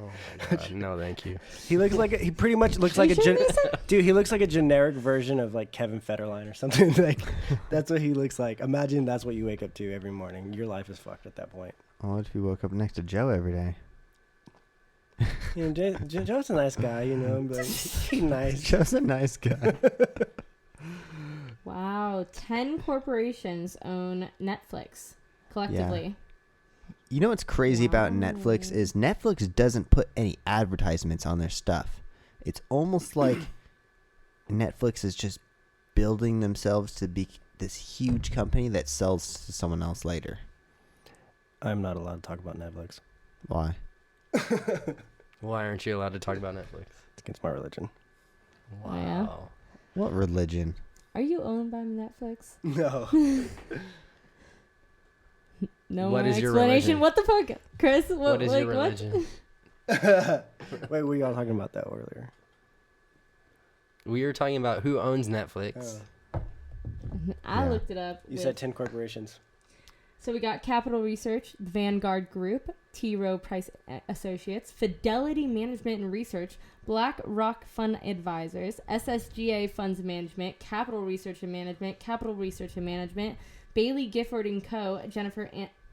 Oh my god, no, thank you. He looks like he pretty much looks like a You shouldn't be dude. He looks like a generic version of like Kevin Federline or something. Like, that's what he looks like. Imagine that's what you wake up to every morning. Your life is fucked at that point. What if you woke up next to Joe every day? You know, Joe's a nice guy, you know, but he's nice. Joe's a nice guy. Wow, 10 corporations own Netflix collectively. You know what's crazy about Netflix is Netflix doesn't put any advertisements on their stuff. It's almost like Netflix is just building themselves to be this huge company that sells to someone else later. I'm not allowed to talk about Netflix. Why? Why aren't you allowed to talk about Netflix? It's against my religion. Oh, yeah? What religion? Are you owned by Netflix? No. No What more is your explanation. religion? What the fuck, Chris? What is your religion? Wait, we were all talking about that earlier. We were talking about who owns Netflix. I Yeah. looked it up. You said 10 corporations. So we got Capital Research, Vanguard Group, T. Rowe Price Associates, Fidelity Management and Research, BlackRock Fund Advisors, SSGA Funds Management, Capital Research and Management, Bailey Gifford and Co.,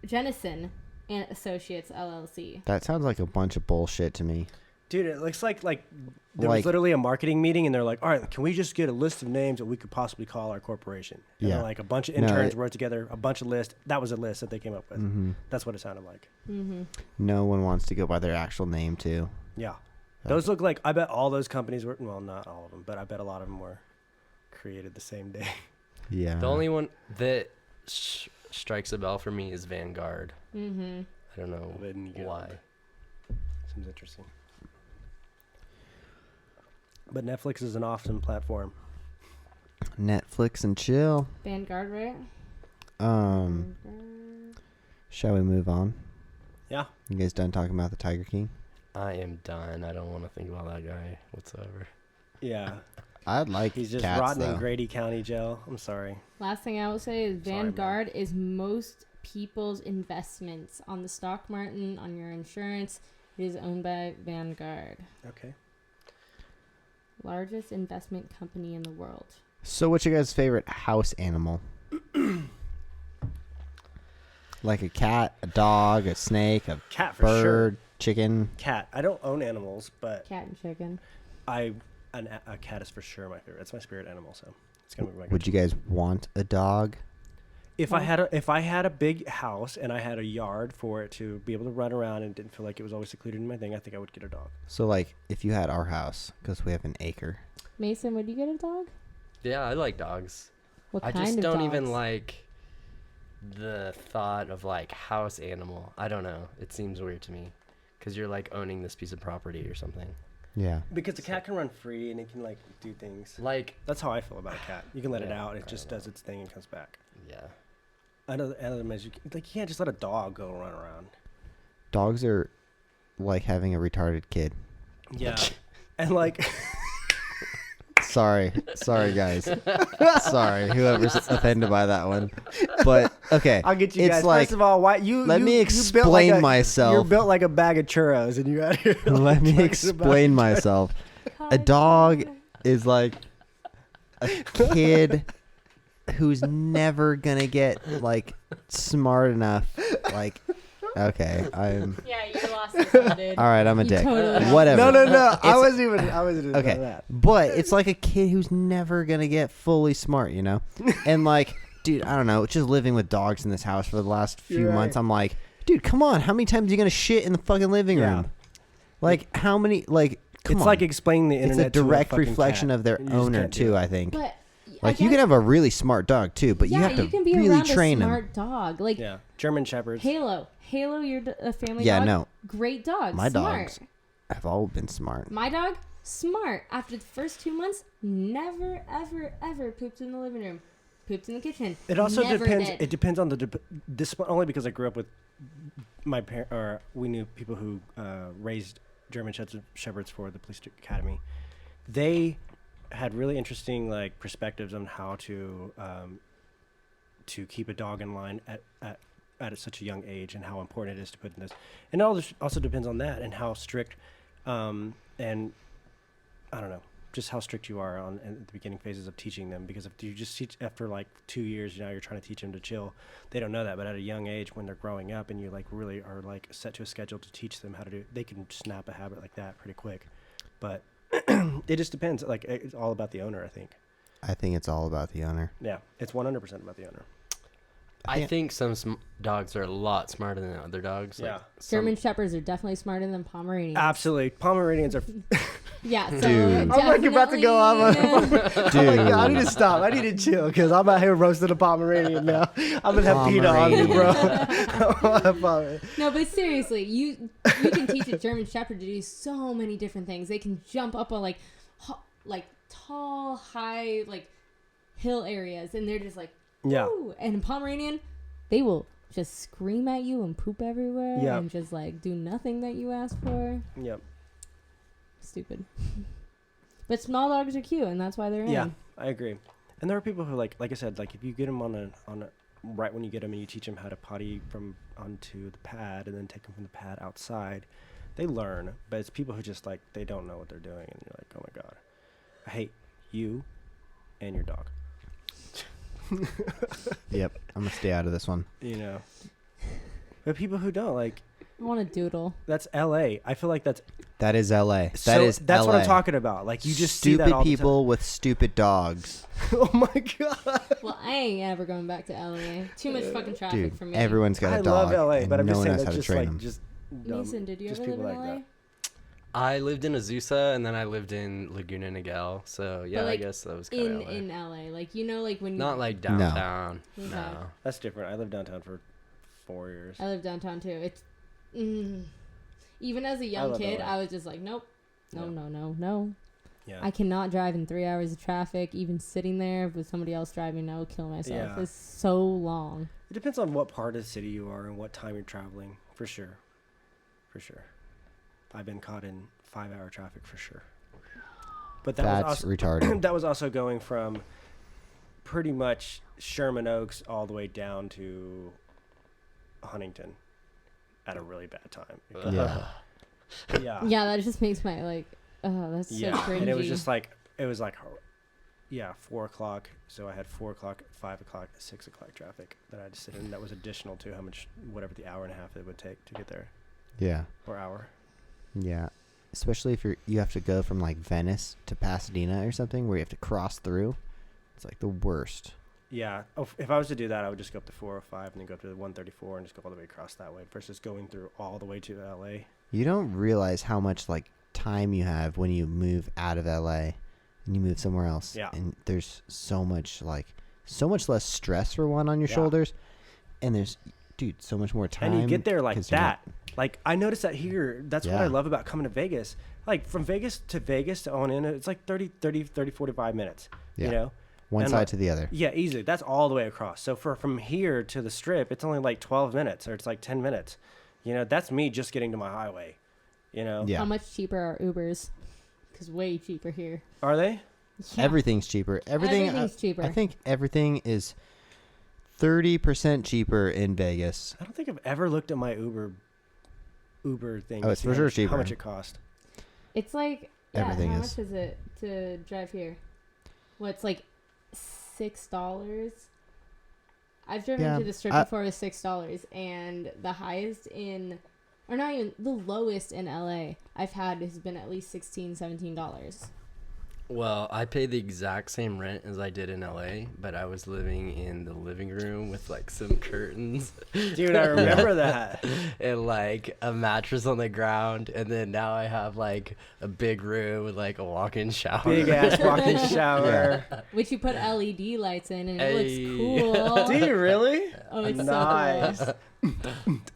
Jennison and Associates LLC. That sounds like a bunch of bullshit to me. Dude, it looks like there was literally a marketing meeting, and they're like, all right, can we just get a list of names that we could possibly call our corporation? And Yeah. then, like, a bunch of interns wrote together a bunch of lists. That was a list that they came up with. Mm-hmm. That's what it sounded like. Mm-hmm. No one wants to go by their actual name, too. Yeah. Those look like, I bet all those companies were, well, not all of them, but I bet a lot of them were created the same day. Yeah. The only one that strikes a bell for me is Vanguard. Mm-hmm. I don't know They didn't get why. on there. Seems interesting. But Netflix is an awesome platform. Netflix and chill. Vanguard, right? Shall we move on? Yeah. You guys done talking about the Tiger King? I am done. I don't want to think about that guy whatsoever. Yeah. I'd like He's just cats, rotting though. in Grady County Jail. I'm sorry. Last thing I will say is Sorry, man. Vanguard is most people's investments on the stock market, on your insurance. It is owned by Vanguard, Okay. largest investment company in the world. So what's your guys' favorite house animal? Like a cat, a dog, a snake, a Cat for bird, sure. chicken? Cat. I don't own animals, but Cat and chicken. a cat is for sure my favorite. It's my spirit animal, so it's gonna be my. Would you guys want a dog? If I had a big house and I had a yard for it to be able to run around and didn't feel like it was always secluded in my thing, I think I would get a dog. So like if you had our house, because we have an acre. Mason, would you get a dog? Yeah, I like dogs. What I kind just of don't dogs? even like the thought of like house animal. I don't know. It seems weird to me because you're like owning this piece of property or something. Yeah. Because the cat can run free and it can like do things. Like, That's how I feel about a cat. You can let it Yeah, out. It I just know. does its thing and comes back. yeah. Other than you can't just let a dog go run around. Dogs are like having a retarded kid. Yeah. And like Sorry guys. Sorry, whoever's offended by that one. But okay, I'll get you it's guys. like, First of all, why let me you built like explain myself. You're built like a bag of churros, and you out here. let me talking explain about- myself. A dog is like a kid who's never gonna get like smart enough. Like, okay, I'm Yeah, you lost this one, dude. all right. I'm a You dick. totally lost Whatever. No. I It's- wasn't even Okay, about that. but it's like a kid who's never gonna get fully smart, you know? And like, dude, I don't know. Just living with dogs in this house for the last few You're months, right. I'm like, dude, come on. How many times are you gonna shit in the fucking living Yeah. room? Like, how many? Like, come It's on. like explaining the It's internet. a direct to a fucking reflection cat. of their You just owner can't do too. it. I think. But Like, you can have a really smart dog too, but yeah, you have to can be really around train a him. smart dog. Like Yeah, German shepherds. Halo, your a family Yeah, dog. no. Great dog. My smart. dogs have all been smart. My dog, smart. After the first 2 months, never, ever pooped in the living room. Pooped in the kitchen. It also Never depends. did. It depends on the only because I grew up with my parent, or we knew people who raised German shepherds for the police academy. They had really interesting like perspectives on how to keep a dog in line at such a young age, and how important it is to put in this. And it also depends on that and how strict and I don't know, just how strict you are on in the beginning phases of teaching them. Because if you just teach after like 2 years, you're trying to teach them to chill. They don't know that, but at a young age, when they're growing up, and you like really are like set to a schedule to teach them how to do, they can snap a habit like that pretty quick. But it just depends. Like it's all about the owner, I think. I think it's all about the owner. Yeah, it's 100% about the owner. I think some dogs are a lot smarter than other dogs. Yeah. Like some- German Shepherds are definitely smarter than Pomeranians. Absolutely, Pomeranians are. Yeah, so Dude. I'm like about to go off on. definitely- I'm like, I need to stop. I need to chill because I'm out here roasting a Pomeranian now. I'm gonna have PETA on me, bro. No, but seriously, you can teach a German Shepherd to do so many different things. They can jump up on like tall, high, like hill areas, and they're just like, Yeah. "Ooh." And Pomeranian, they will just scream at you and poop everywhere, Yeah. and just like do nothing that you ask for. Yep. Stupid. But small dogs are cute, and that's why they're Yeah, in. I agree. And there are people who like I said, like if you get them on a right when you get them and you teach them how to potty from onto the pad and then take them from the pad outside, they learn. But it's people who just like they don't know what they're doing, and you're like, oh my god, I hate you and your dog. Yep, I'm gonna stay out of this one. You know. But people who don't like I want a doodle. that's L.A. I feel like that's That is LA. so, That is that's LA. what I'm talking about. Like you just see stupid that all people with stupid dogs. the time. Oh my god. Well, I ain't ever going back to LA. Too much fucking traffic Dude, for me. everyone's got a I dog. love L.A., and but I'm no just one saying knows how that's to just train like them. just Mason, did you just ever live people in like LA? that. I lived in Azusa, and then I lived in Laguna Niguel. So yeah, like, I guess that was kind of In LA, like like when you not like downtown. Okay. No. That's different. I lived downtown for 4 years. I live downtown too. It's even as a young love kid, LA. I was just like, nope, Yeah. no. Yeah. I cannot drive in 3 hours of traffic. Even sitting there with somebody else driving, I will kill myself. Yeah. It's so long. It depends on what part of the city you are and what time you're traveling, for sure. For sure. I've been caught in 5-hour traffic for sure. But that That's was also, retarded. that was also going from pretty much Sherman Oaks all the way down to Huntington at a really bad time. Yeah. Yeah. Yeah, that just makes my that's so cringy. And it was just like 4 o'clock. So I had 4 o'clock, 5 o'clock, 6 o'clock traffic that I had to sit in. That was additional to whatever the hour and a half it would take to get there, Yeah. or hour. Yeah. Especially if you have to go from like Venice to Pasadena or something where you have to cross through. It's like the worst. Yeah. Oh, if I was to do that, I would just go up to 405 and then go up to the 134 and just go all the way across that way versus going through all the way to LA. You don't realize how much like time you have when you move out of LA and you move somewhere else. Yeah. And there's so much less stress for one on your Yeah. shoulders. And there's so much more time. And you get there like 'cause you're that. Like I noticed that here. That's what Yeah. I love about coming to Vegas. Like from Vegas to on in, it's like 30, 45 minutes. Yeah. You know? one and side like- to the other. Yeah, easily. That's all the way across. So from here to the strip, it's only like 12 minutes or it's like 10 minutes. You know, that's me just getting to my highway. You know? Yeah. How much cheaper are Ubers? Because way cheaper here. Are they? Yeah. Everything's cheaper. Everything's cheaper. I think everything is 30% cheaper in Vegas. I don't think I've ever looked at my Uber thing. Oh, to it's see for how sure much- cheaper. How much it cost? It's like Everything how is. much is it to drive here? Well, it's like $6. I've driven Yeah, to the strip before with $6, and the highest or not even the lowest in LA I've had has been at least $16-17. Well, I paid the exact same rent as I did in LA, but I was living in the living room with like some curtains. Dude, I remember that. And like a mattress on the ground, and then now I have like a big room with like a walk-in shower. Big ass walk-in shower. Which you put LED lights in, and it Hey. looks cool. Do you really? Oh, it's Nice. so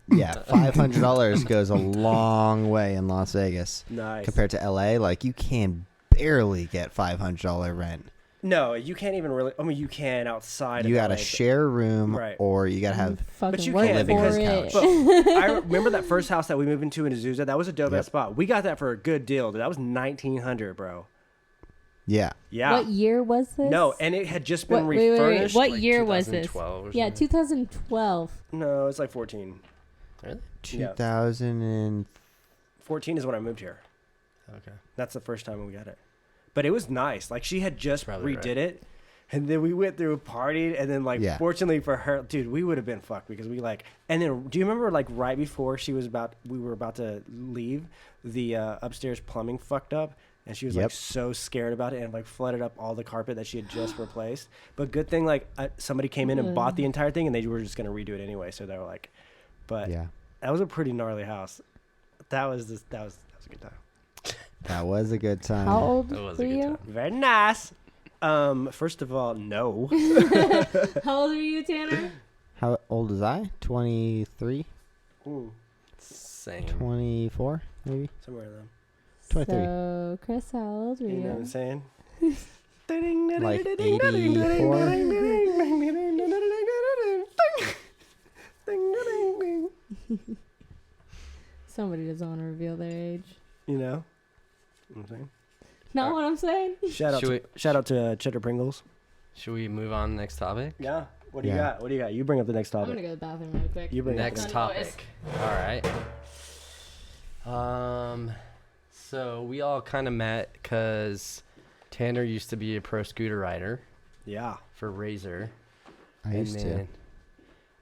Yeah, $500 goes a long way in Las Vegas Nice. compared to LA. Like you can barely get $500 rent. No, you can't even really. I mean, you can outside. You of gotta LA, but- share a room, Right. or you gotta cool. have. Fucking you work can't for because- it. But I remember that first house that we moved into in Azusa. That was a dope Yep. ass spot. We got that for a good deal. That was $1,900, bro. Yeah, Yeah. What year was this? No, and it had just been Wait, wait, wait. refurnished. What like year was this? 2012 or Yeah, something. 2012. No, it's like 14. Really? 2000 and 14 is when I moved here. Okay. That's the first time we got it. but it was nice. Like she had just Probably redid right. it, and then we went through partied, and then like Yeah. fortunately for her, dude, we would have been fucked because we like. And then do you remember like right before we were about to leave, the upstairs plumbing fucked up. And she was like Yep. so scared about it and like flooded up all the carpet that she had just replaced. But good thing like somebody came in and bought the entire thing and they were just gonna redo it anyway. So they were like, but Yeah. that was a pretty gnarly house. That was a good time. That was a good time. How old That was were a good you? time. Very nice. First of all, no. How old are you, Tanner? How old is I? 23? Same. 24, maybe? Somewhere in there. 23. So, Chris, how old were You know what I'm you? saying? Like 84? Somebody doesn't want to reveal their age. You know what I'm saying? Not what I'm saying. Shout out to Cheddar Pringles. Should we move on to the next topic? Yeah. What do you Yeah. got? What do you got? You bring up the next I'm topic. gonna go to the bathroom real quick. You bring Next up the topic. All right. So we all kind of met because Tanner used to be a pro scooter rider Yeah. for Razor. I used to.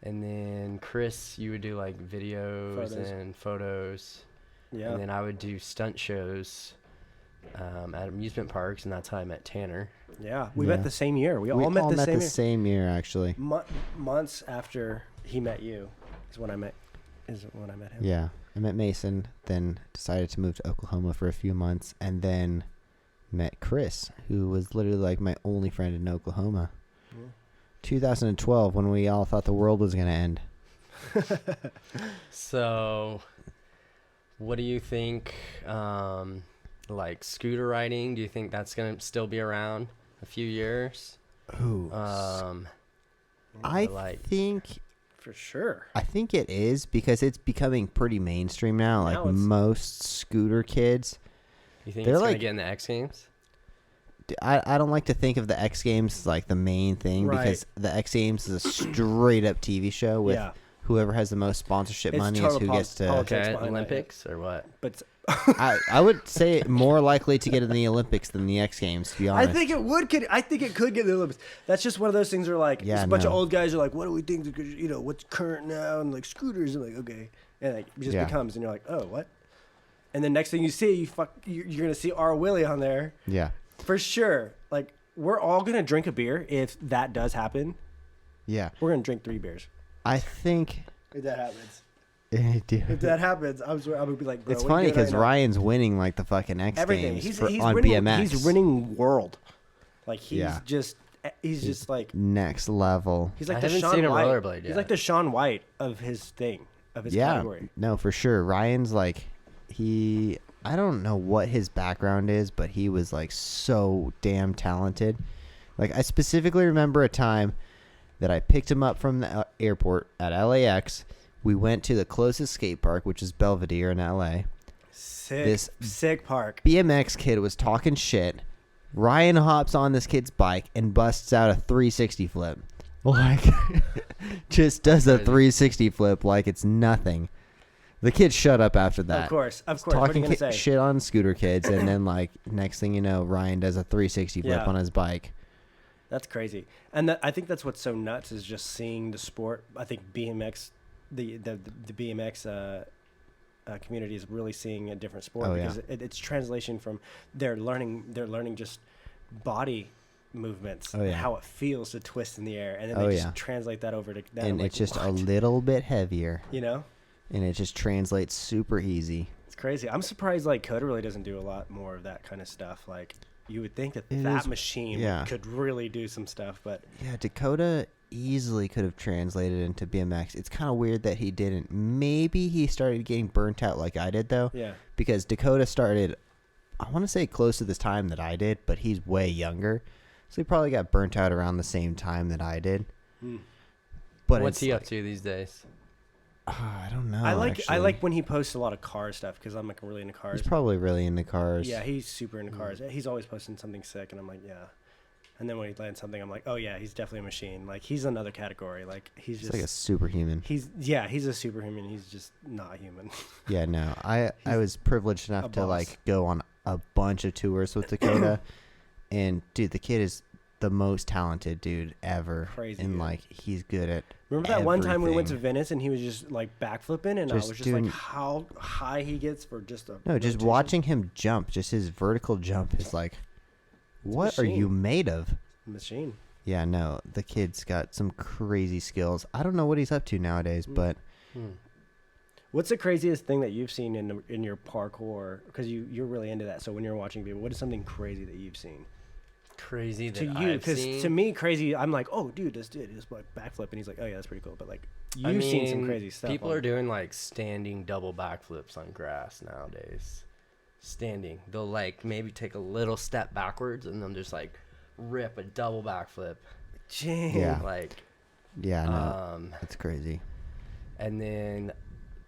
And then Chris, you would do like videos Photos. and photos. Yeah. And then I would do stunt shows at amusement parks, and that's how I met Tanner. Yeah. We Yeah. met the same year. We We all met the same the year. same year, actually. Months after he met you is when I met him. Yeah. I met Mason, then decided to move to Oklahoma for a few months, and then met Chris, who was literally like my only friend in Oklahoma. Yeah. 2012, when we all thought the world was going to end. So, what do you think? Like scooter riding, do you think that's gonna still be around a few years? Ooh. I like- think For sure. I think it is because it's becoming pretty mainstream now. Like Now it's- most scooter kids, You think They're it's gonna like- get in the X Games? I don't like to think of the X Games like the main thing Right. because the X Games is a straight up TV show with Yeah. whoever has the most sponsorship It's money is total who gets to. politics Okay, behind that, Olympics or what? But I would say more likely to get in the Olympics than the X Games, to be I honest. think it would. I think it could get in the Olympics. That's just one of those things where like Yeah, a bunch of no. old guys are like, what do we think? You know, what's current now? And like scooters are like, okay, and like it just Yeah. becomes, and you're like, oh, what? And then next thing you see, you're gonna see R. Willie on there Yeah. for sure. Like we're all gonna drink a beer if that does happen. Yeah. We're gonna drink 3 beers I think. if that happens. Dude. If that happens, I'm gonna be like, bro, It's what are funny you doing because right now? Ryan's winning like the fucking X Everything. Games He's on winning, BMX. He's winning world. Like he's Yeah. he's just like Next level. he's like I the haven't Shaun seen him White. rollerblade He's yet. like the Shaun White of his thing, of his Yeah, category. no, for sure. Ryan's like I don't know what his background is, but he was like so damn talented. Like I specifically remember a time that I picked him up from the airport at LAX. We went to the closest skate park, which is Belvedere in LA. Sick park. BMX kid was talking shit. Ryan hops on this kid's bike and busts out a 360 flip. Like, just does a Crazy. 360 flip like it's nothing. The kid shut up after that. Of course. What are you Talking gonna say? shit on scooter kids, and then like next thing you know, Ryan does a 360 flip Yeah. on his bike. That's crazy. And I think that's what's so nuts is just seeing the sport. I think BMX, the BMX community is really seeing a different sport Oh, yeah. because it's translation from they're learning just body movements Oh, and yeah. how it feels to twist in the air, and then Oh, they yeah. just translate that over to that. And I'm like, it's just a what? little bit heavier, You know, and it just translates super easy. it's crazy. I'm surprised like Coda really doesn't do a lot more of that kind of stuff. Like you would think that It that is- machine yeah. could really do some stuff, but Yeah, Dakota easily could have translated into BMX. It's kind of weird that he didn't. Maybe he started getting burnt out like I did, though, yeah. because Dakota started, I want to say close to this time that I did, but he's way younger. So he probably got burnt out around the same time that I did. Hmm. But What's it's he like, up to these days? I don't know. I like actually. when he posts a lot of car stuff because I'm like really into cars. He's probably really into cars. Yeah, he's super into cars. He's always posting something sick, and I'm like, yeah. And then when he lands something, I'm like, oh yeah, he's definitely a machine. Like he's another category. Like he's He's just like a superhuman. he's a superhuman. He's just not human. Yeah, no. I was privileged enough to boss. like go on a bunch of tours with Dakota, and dude, the kid is the most talented dude ever. Crazy and good. like he's good at. Remember that one time we went to everything. Venice and he was just like backflipping, and I Just was just doing- like, how high he gets for just a No, just rotation? watching him jump, just his vertical jump is like, what are you machine. made of? Machine. Yeah, no, the kid's got some crazy skills. I don't know what he's up to nowadays, but What's the craziest thing that you've seen in your parkour? Because you're really into that. So when you're watching people, what is something crazy that you've seen? Crazy that To you, I've because seen. to me, crazy. I'm like, oh, dude, this dude just like backflip, and he's like, oh yeah, that's pretty cool. But like, you've seen some crazy stuff. People are doing like standing double backflips on grass nowadays. Standing, they'll like maybe take a little step backwards and then just like rip a double backflip. Yeah. Like, yeah, no, it's crazy. and then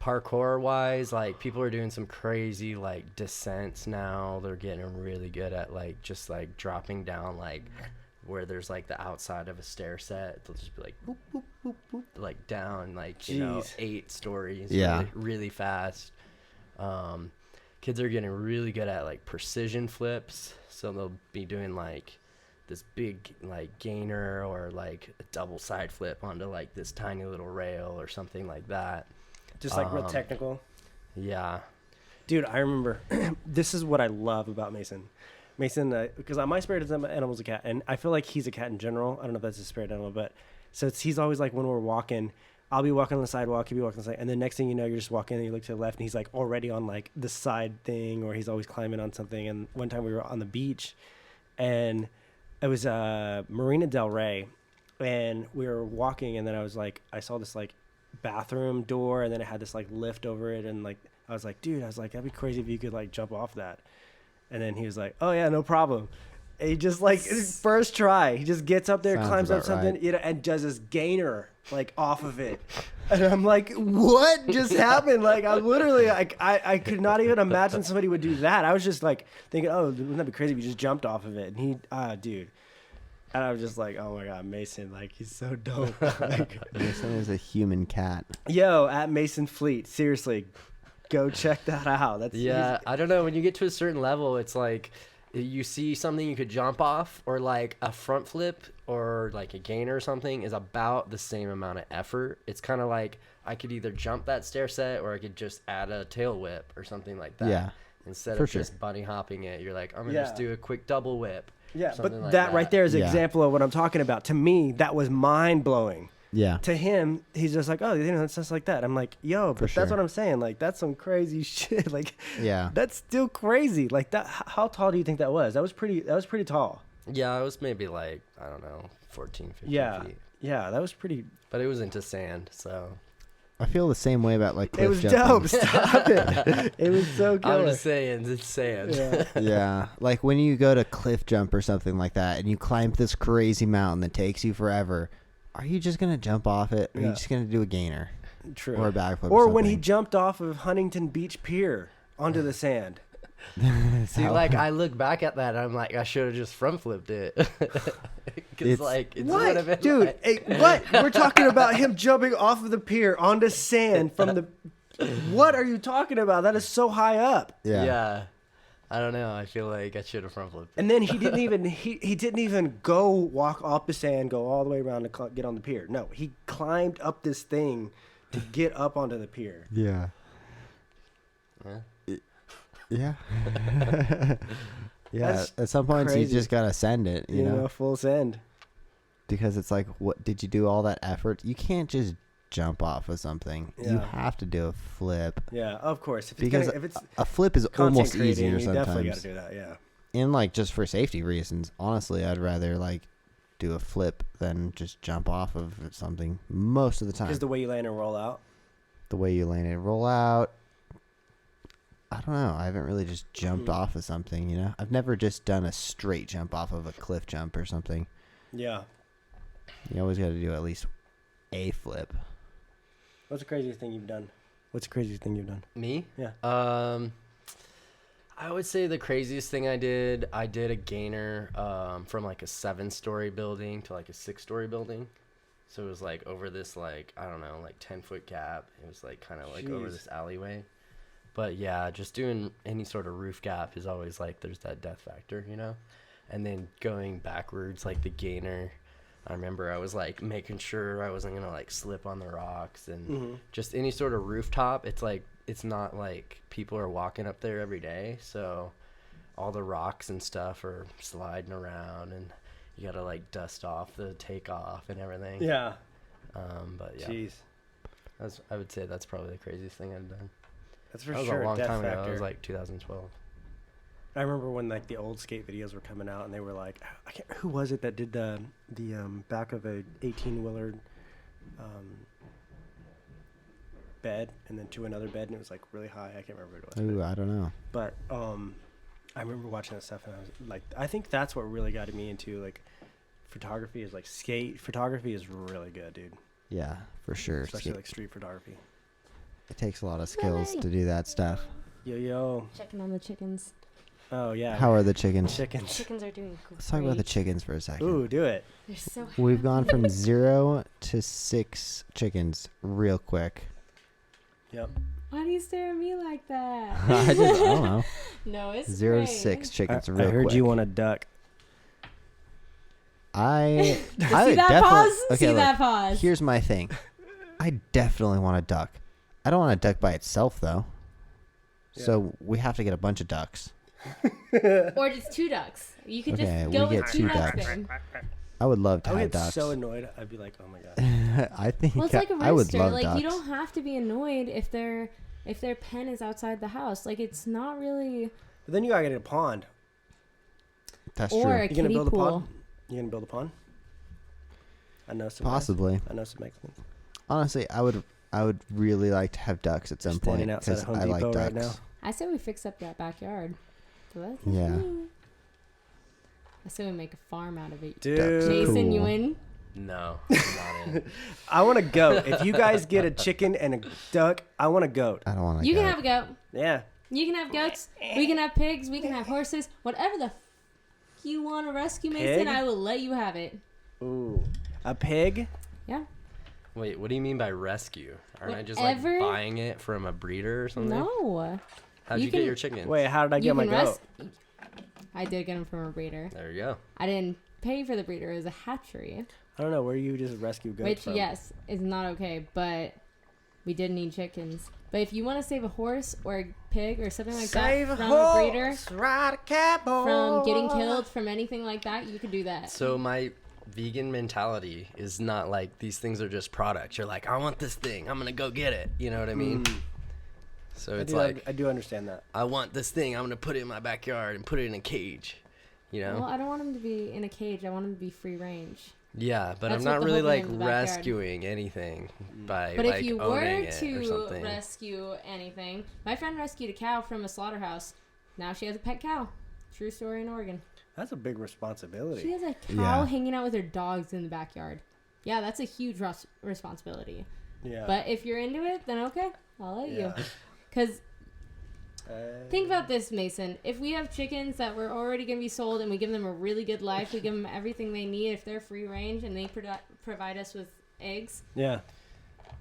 parkour wise, like people are doing some crazy like descents now. They're getting really good at like just like dropping down like where there's like the outside of a stair set. They'll just be like boop boop boop boop like down like you know Jeez. 8 stories Yeah. really fast. Kids are getting really good at like precision flips, so they'll be doing like this big like gainer or like a double side flip onto like this tiny little rail or something like that. Just like real technical. Yeah. Dude, I remember. This is what I love about Mason. Mason, because my spirit animal is a cat, and I feel like he's a cat in general. I don't know if that's his spirit animal, but he's always like when we're walking, I'll be walking on the sidewalk, he'll be walking on the side, and the next thing you know, you're just walking and you look to the left, and he's like already on like the side thing, or he's always climbing on something. And one time we were on the beach, and it was Marina Del Rey, and we were walking, and then I was like, I saw this like bathroom door, and then it had this like lift over it, and like I was like, dude, I was like, that'd be crazy if you could like jump off that. And then he was like, oh yeah, no problem. And he just like his first try, he just gets up there, Sounds climbs up about something, right. you know, and does this gainer like off of it. And I'm like, what just happened? Like I literally like I could not even imagine somebody would do that. I was just like thinking, oh, wouldn't that be crazy if you just jumped off of it? And he dude. And I was just like, oh my god, Mason, like he's so dope. Like, Mason is a human cat. yo, at Mason Fleet, seriously, go check that out. That's Yeah, I don't know. When you get to a certain level, it's like you see something you could jump off, or like a front flip or like a gainer or something is about the same amount of effort. It's kind of like I could either jump that stair set or I could just add a tail whip or something like that. Yeah, Instead for of sure. just bunny hopping it, you're like, I'm going to Yeah. just do a quick double whip. Yeah, something but like that right there is an Yeah. example of what I'm talking about. To me, that was mind blowing. Yeah, To him, he's just like, oh, you know, it's just like that. I'm like, yo, but For that's sure. what I'm saying. Like, that's some crazy shit. Like, yeah. that's still crazy. Like that. How tall do you think that was? That was pretty tall. Yeah, it was maybe like, I don't know, 14, 15 Yeah, feet. yeah, that was pretty. But it was into sand, so I feel the same way about like cliff It was jumping. dope. Stop it. It was so I'm killer. just saying, it's sand. Yeah. Yeah, like when you go to cliff jump or something like that, and you climb this crazy mountain that takes you forever. Are you just gonna jump off it? Or are Yeah. you just gonna do a gainer True. or a backflip? Or when he something? jumped off of Huntington Beach Pier onto the sand. See, How- like I look back at that, and I'm like, I should have just front flipped it. Because It's- like it would have been What, dude? like- Hey, what? We're talking about him jumping off of the pier onto sand from the. What are you talking about? That is so high up. yeah. I don't know. I feel like I should have front flipped it. And then he didn't even he didn't even go walk off the sand, go all the way around to get on the pier. No, he climbed up this thing to get up onto the pier. Yeah. Yeah. Yeah. Yeah. That's At some points, crazy. you just gotta send it, you know, Full send. because it's like, what did you do all that effort? You can't just jump off of something. You Yeah. have to do a flip. Yeah, of course. If it's Because if it's A flip is content almost creating, easier you definitely got sometimes. to do that. Yeah. And like just for safety reasons, honestly, I'd rather like do a flip than just jump off of something most of the time. Because the way you land and roll out. The way you land it, roll out. I don't know. I haven't really just jumped Mhm. off of something, you know? I've never just done a straight jump off of a cliff jump or something. Yeah. You always got to do at least a flip. What's the craziest thing you've done? What's the craziest thing you've done? Me? Yeah. I would say the craziest thing I did a gainer from like a 7-story building to like a 6-story building. So it was like over this like, I don't know, like 10-foot gap. It was like kind of like over Jeez. this alleyway. But yeah, just doing any sort of roof gap is always like there's that death factor, you know? And then going backwards, like the gainer, I remember I was like making sure I wasn't going to like slip on the rocks and just any sort of rooftop. It's like, it's not like people are walking up there every day. So all the rocks and stuff are sliding around and you got to like dust off the takeoff and everything. Yeah. But yeah, Jeez. I would say that's probably the craziest thing I've done. That's for That was sure. a long Death time ago. factor. It was like 2012. I remember when like the old skate videos were coming out, and they were like, who was it that did the back of a 18-wheeler bed, and then to another bed, and it was like really high. I can't remember what it was. Ooh, I don't know. But I remember watching that stuff, and I was like, I think that's what really got me into like photography. Is like skate photography is really good, dude. Yeah, for sure. Especially like street photography. It takes a lot of skills to do that stuff. Yo. Checking on the chickens. Oh yeah. How are the chickens? Chickens? Chickens are doing great. Let's talk about the chickens for a second. Ooh, do it. They're so We've gone from 0 to 6 chickens real quick. Yep. Why do you stare at me like that? I don't know. No, it's 0 to great. 6 chickens I real heard quick. you want a duck. I See would that definitely. pause? Okay, See look, that pause? here's my thing. I definitely want a duck. I don't want a duck by itself though. Yeah. So we have to get a bunch of ducks. Or just 2 ducks. You could Okay, just we go get with 2 2 ducks. ducks. Then. I would love to I would have get ducks. so annoyed. I'd be like, oh my god. I think Well, it's like a I would rooster. love Like ducks. you don't have to be annoyed if their pen is outside the house. Like it's not really. But then you gotta get a pond. That's Or true. a You gonna kiddie build a pool. pond? You gonna build a pond? I know some. guys. Possibly. I know some Mexicans. Honestly, I would really like to have ducks at some point Standing outside because Home I like Depot ducks. right now. I say we fix up that backyard. So that's Yeah. me. I say we make a farm out of it. Dude, Ducks are Jason, cool. you in? No, I'm not in. I want a goat. If you guys get a chicken and a duck, I want a goat. I don't want to. You can have a goat. Yeah. You can have goats. We can have pigs. We can have horses. Whatever the you want to rescue, Mason, Pig? I will let you have it. Ooh. A pig? Yeah. Wait, what do you mean by rescue? Aren't I just Whatever- like buying it from a breeder or something? No. How'd You you can- get your chicken? Wait, how did I You get my can goat? I did get him from a breeder. There you go. I didn't pay for the breeder. It was a hatchery. I don't know where you just rescue goats Which, from. yes, is not okay, but we did need chickens. But if you want to save a horse or a pig or something like Save that a from a breeder, horse, ride a cowboy. from getting killed, from anything like that, you could do that. So my vegan mentality is not like these things are just products. You're like, I want this thing. I'm gonna go get it. You know what I mean? So it's like, I do understand that. I want this thing. I'm gonna put it in my backyard and put it in a cage. You know? Well, I don't want him to be in a cage. I want him to be free range. Yeah, but That's I'm what not the really whole like thing in the backyard. rescuing anything by But like if you were owning it or to something. rescue anything, my friend rescued a cow from a slaughterhouse. Now she has a pet cow. True story in Oregon. That's a big responsibility. She has a cow Yeah. hanging out with her dogs in the backyard. Yeah, that's a huge responsibility. Yeah. But if you're into it, then okay, I'll let you. Yeah. Because think about this, Mason. If we have chickens that were already going to be sold and we give them a really good life, we give them everything they need, if they're free range and they provide us with eggs. Yeah.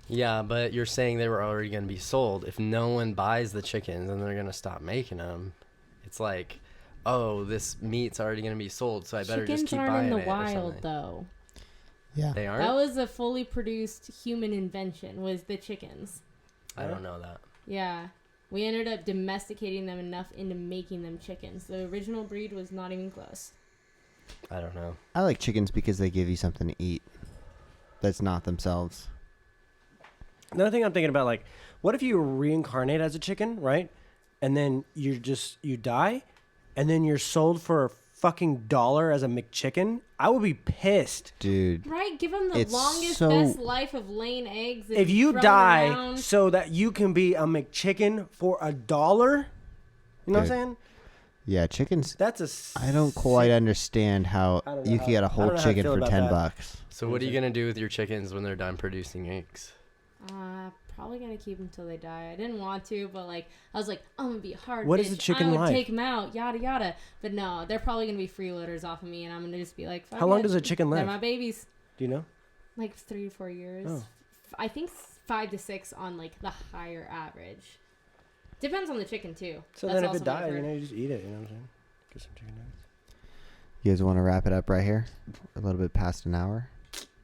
Yeah, but you're saying they were already going to be sold. If no one buys the chickens, then they're going to stop making them. It's like, oh, this meat's already going to be sold, so I better Chickens just keep aren't buying in the it or wild, something. though. Yeah. They That aren't? was a fully produced human invention, was the chickens. I don't know that. Yeah. We ended up domesticating them enough into making them chickens. The original breed was not even close. I don't know. I like chickens because they give you something to eat. That's not themselves. Another thing I'm thinking about, like, what if you reincarnate as a chicken, right? And then you die, and then you're sold for a fucking $1 as a McChicken? I would be pissed. Dude. Right? Give them the It's longest, so- best life of laying eggs. And If you throwing die around. so that you can be a McChicken for $1, you know what I'm Dude. saying? Yeah, chickens. That's I don't quite understand how I don't know you how- can get a I whole don't know how I chicken feel for about $10 that. bucks. So what are you going to do with your chickens when they're done producing eggs? Probably gonna keep them till they die. I didn't want to, but like I was like, I'm gonna be a hard. What bitch. is the chicken I would life? take them out, yada yada. But no, they're probably gonna be freeloaders off of me, and I'm gonna just be like, fuck How long it. does a chicken They're live? my babies. Do you know? Like 3 to 4 years. Oh. I think 5 to 6 on like the higher average. Depends on the chicken too. So That's then if also it dies, another- you just eat it. You know what I'm saying? Get some chicken nuggets. You guys want to wrap it up right here? A little bit past an hour.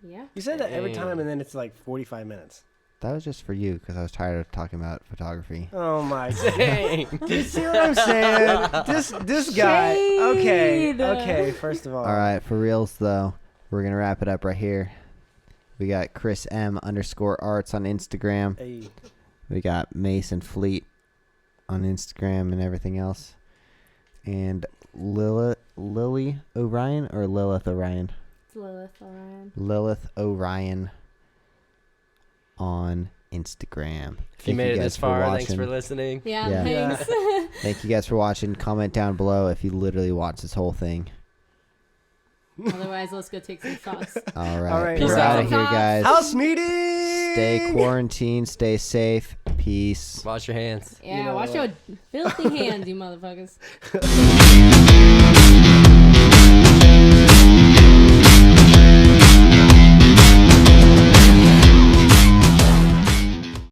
Yeah. You say that every Dang. time, and then it's like 45 minutes. That was just for you because I was tired of talking about photography. Oh my Dang. god! You see what I'm saying? This guy. Shade. Okay. First of all. All right, for reals though, we're gonna wrap it up right here. We got Chris M_arts on Instagram. Hey. We got Mason Fleet on Instagram and everything else. And Lily Orion or Lilith Orion? It's Lilith Orion. Lilith Orion on Instagram. If you made it guys this far, thanks watching. for listening. Yeah, Yeah. thanks. Thank you guys for watching. Comment down below if you literally watched this whole thing. Otherwise, let's go take some shots. All right. All right, We're peace out of out. here, guys. House meeting. Stay quarantined. Stay safe. Peace. Wash your hands. Yeah, know wash what? your filthy hands, you motherfuckers.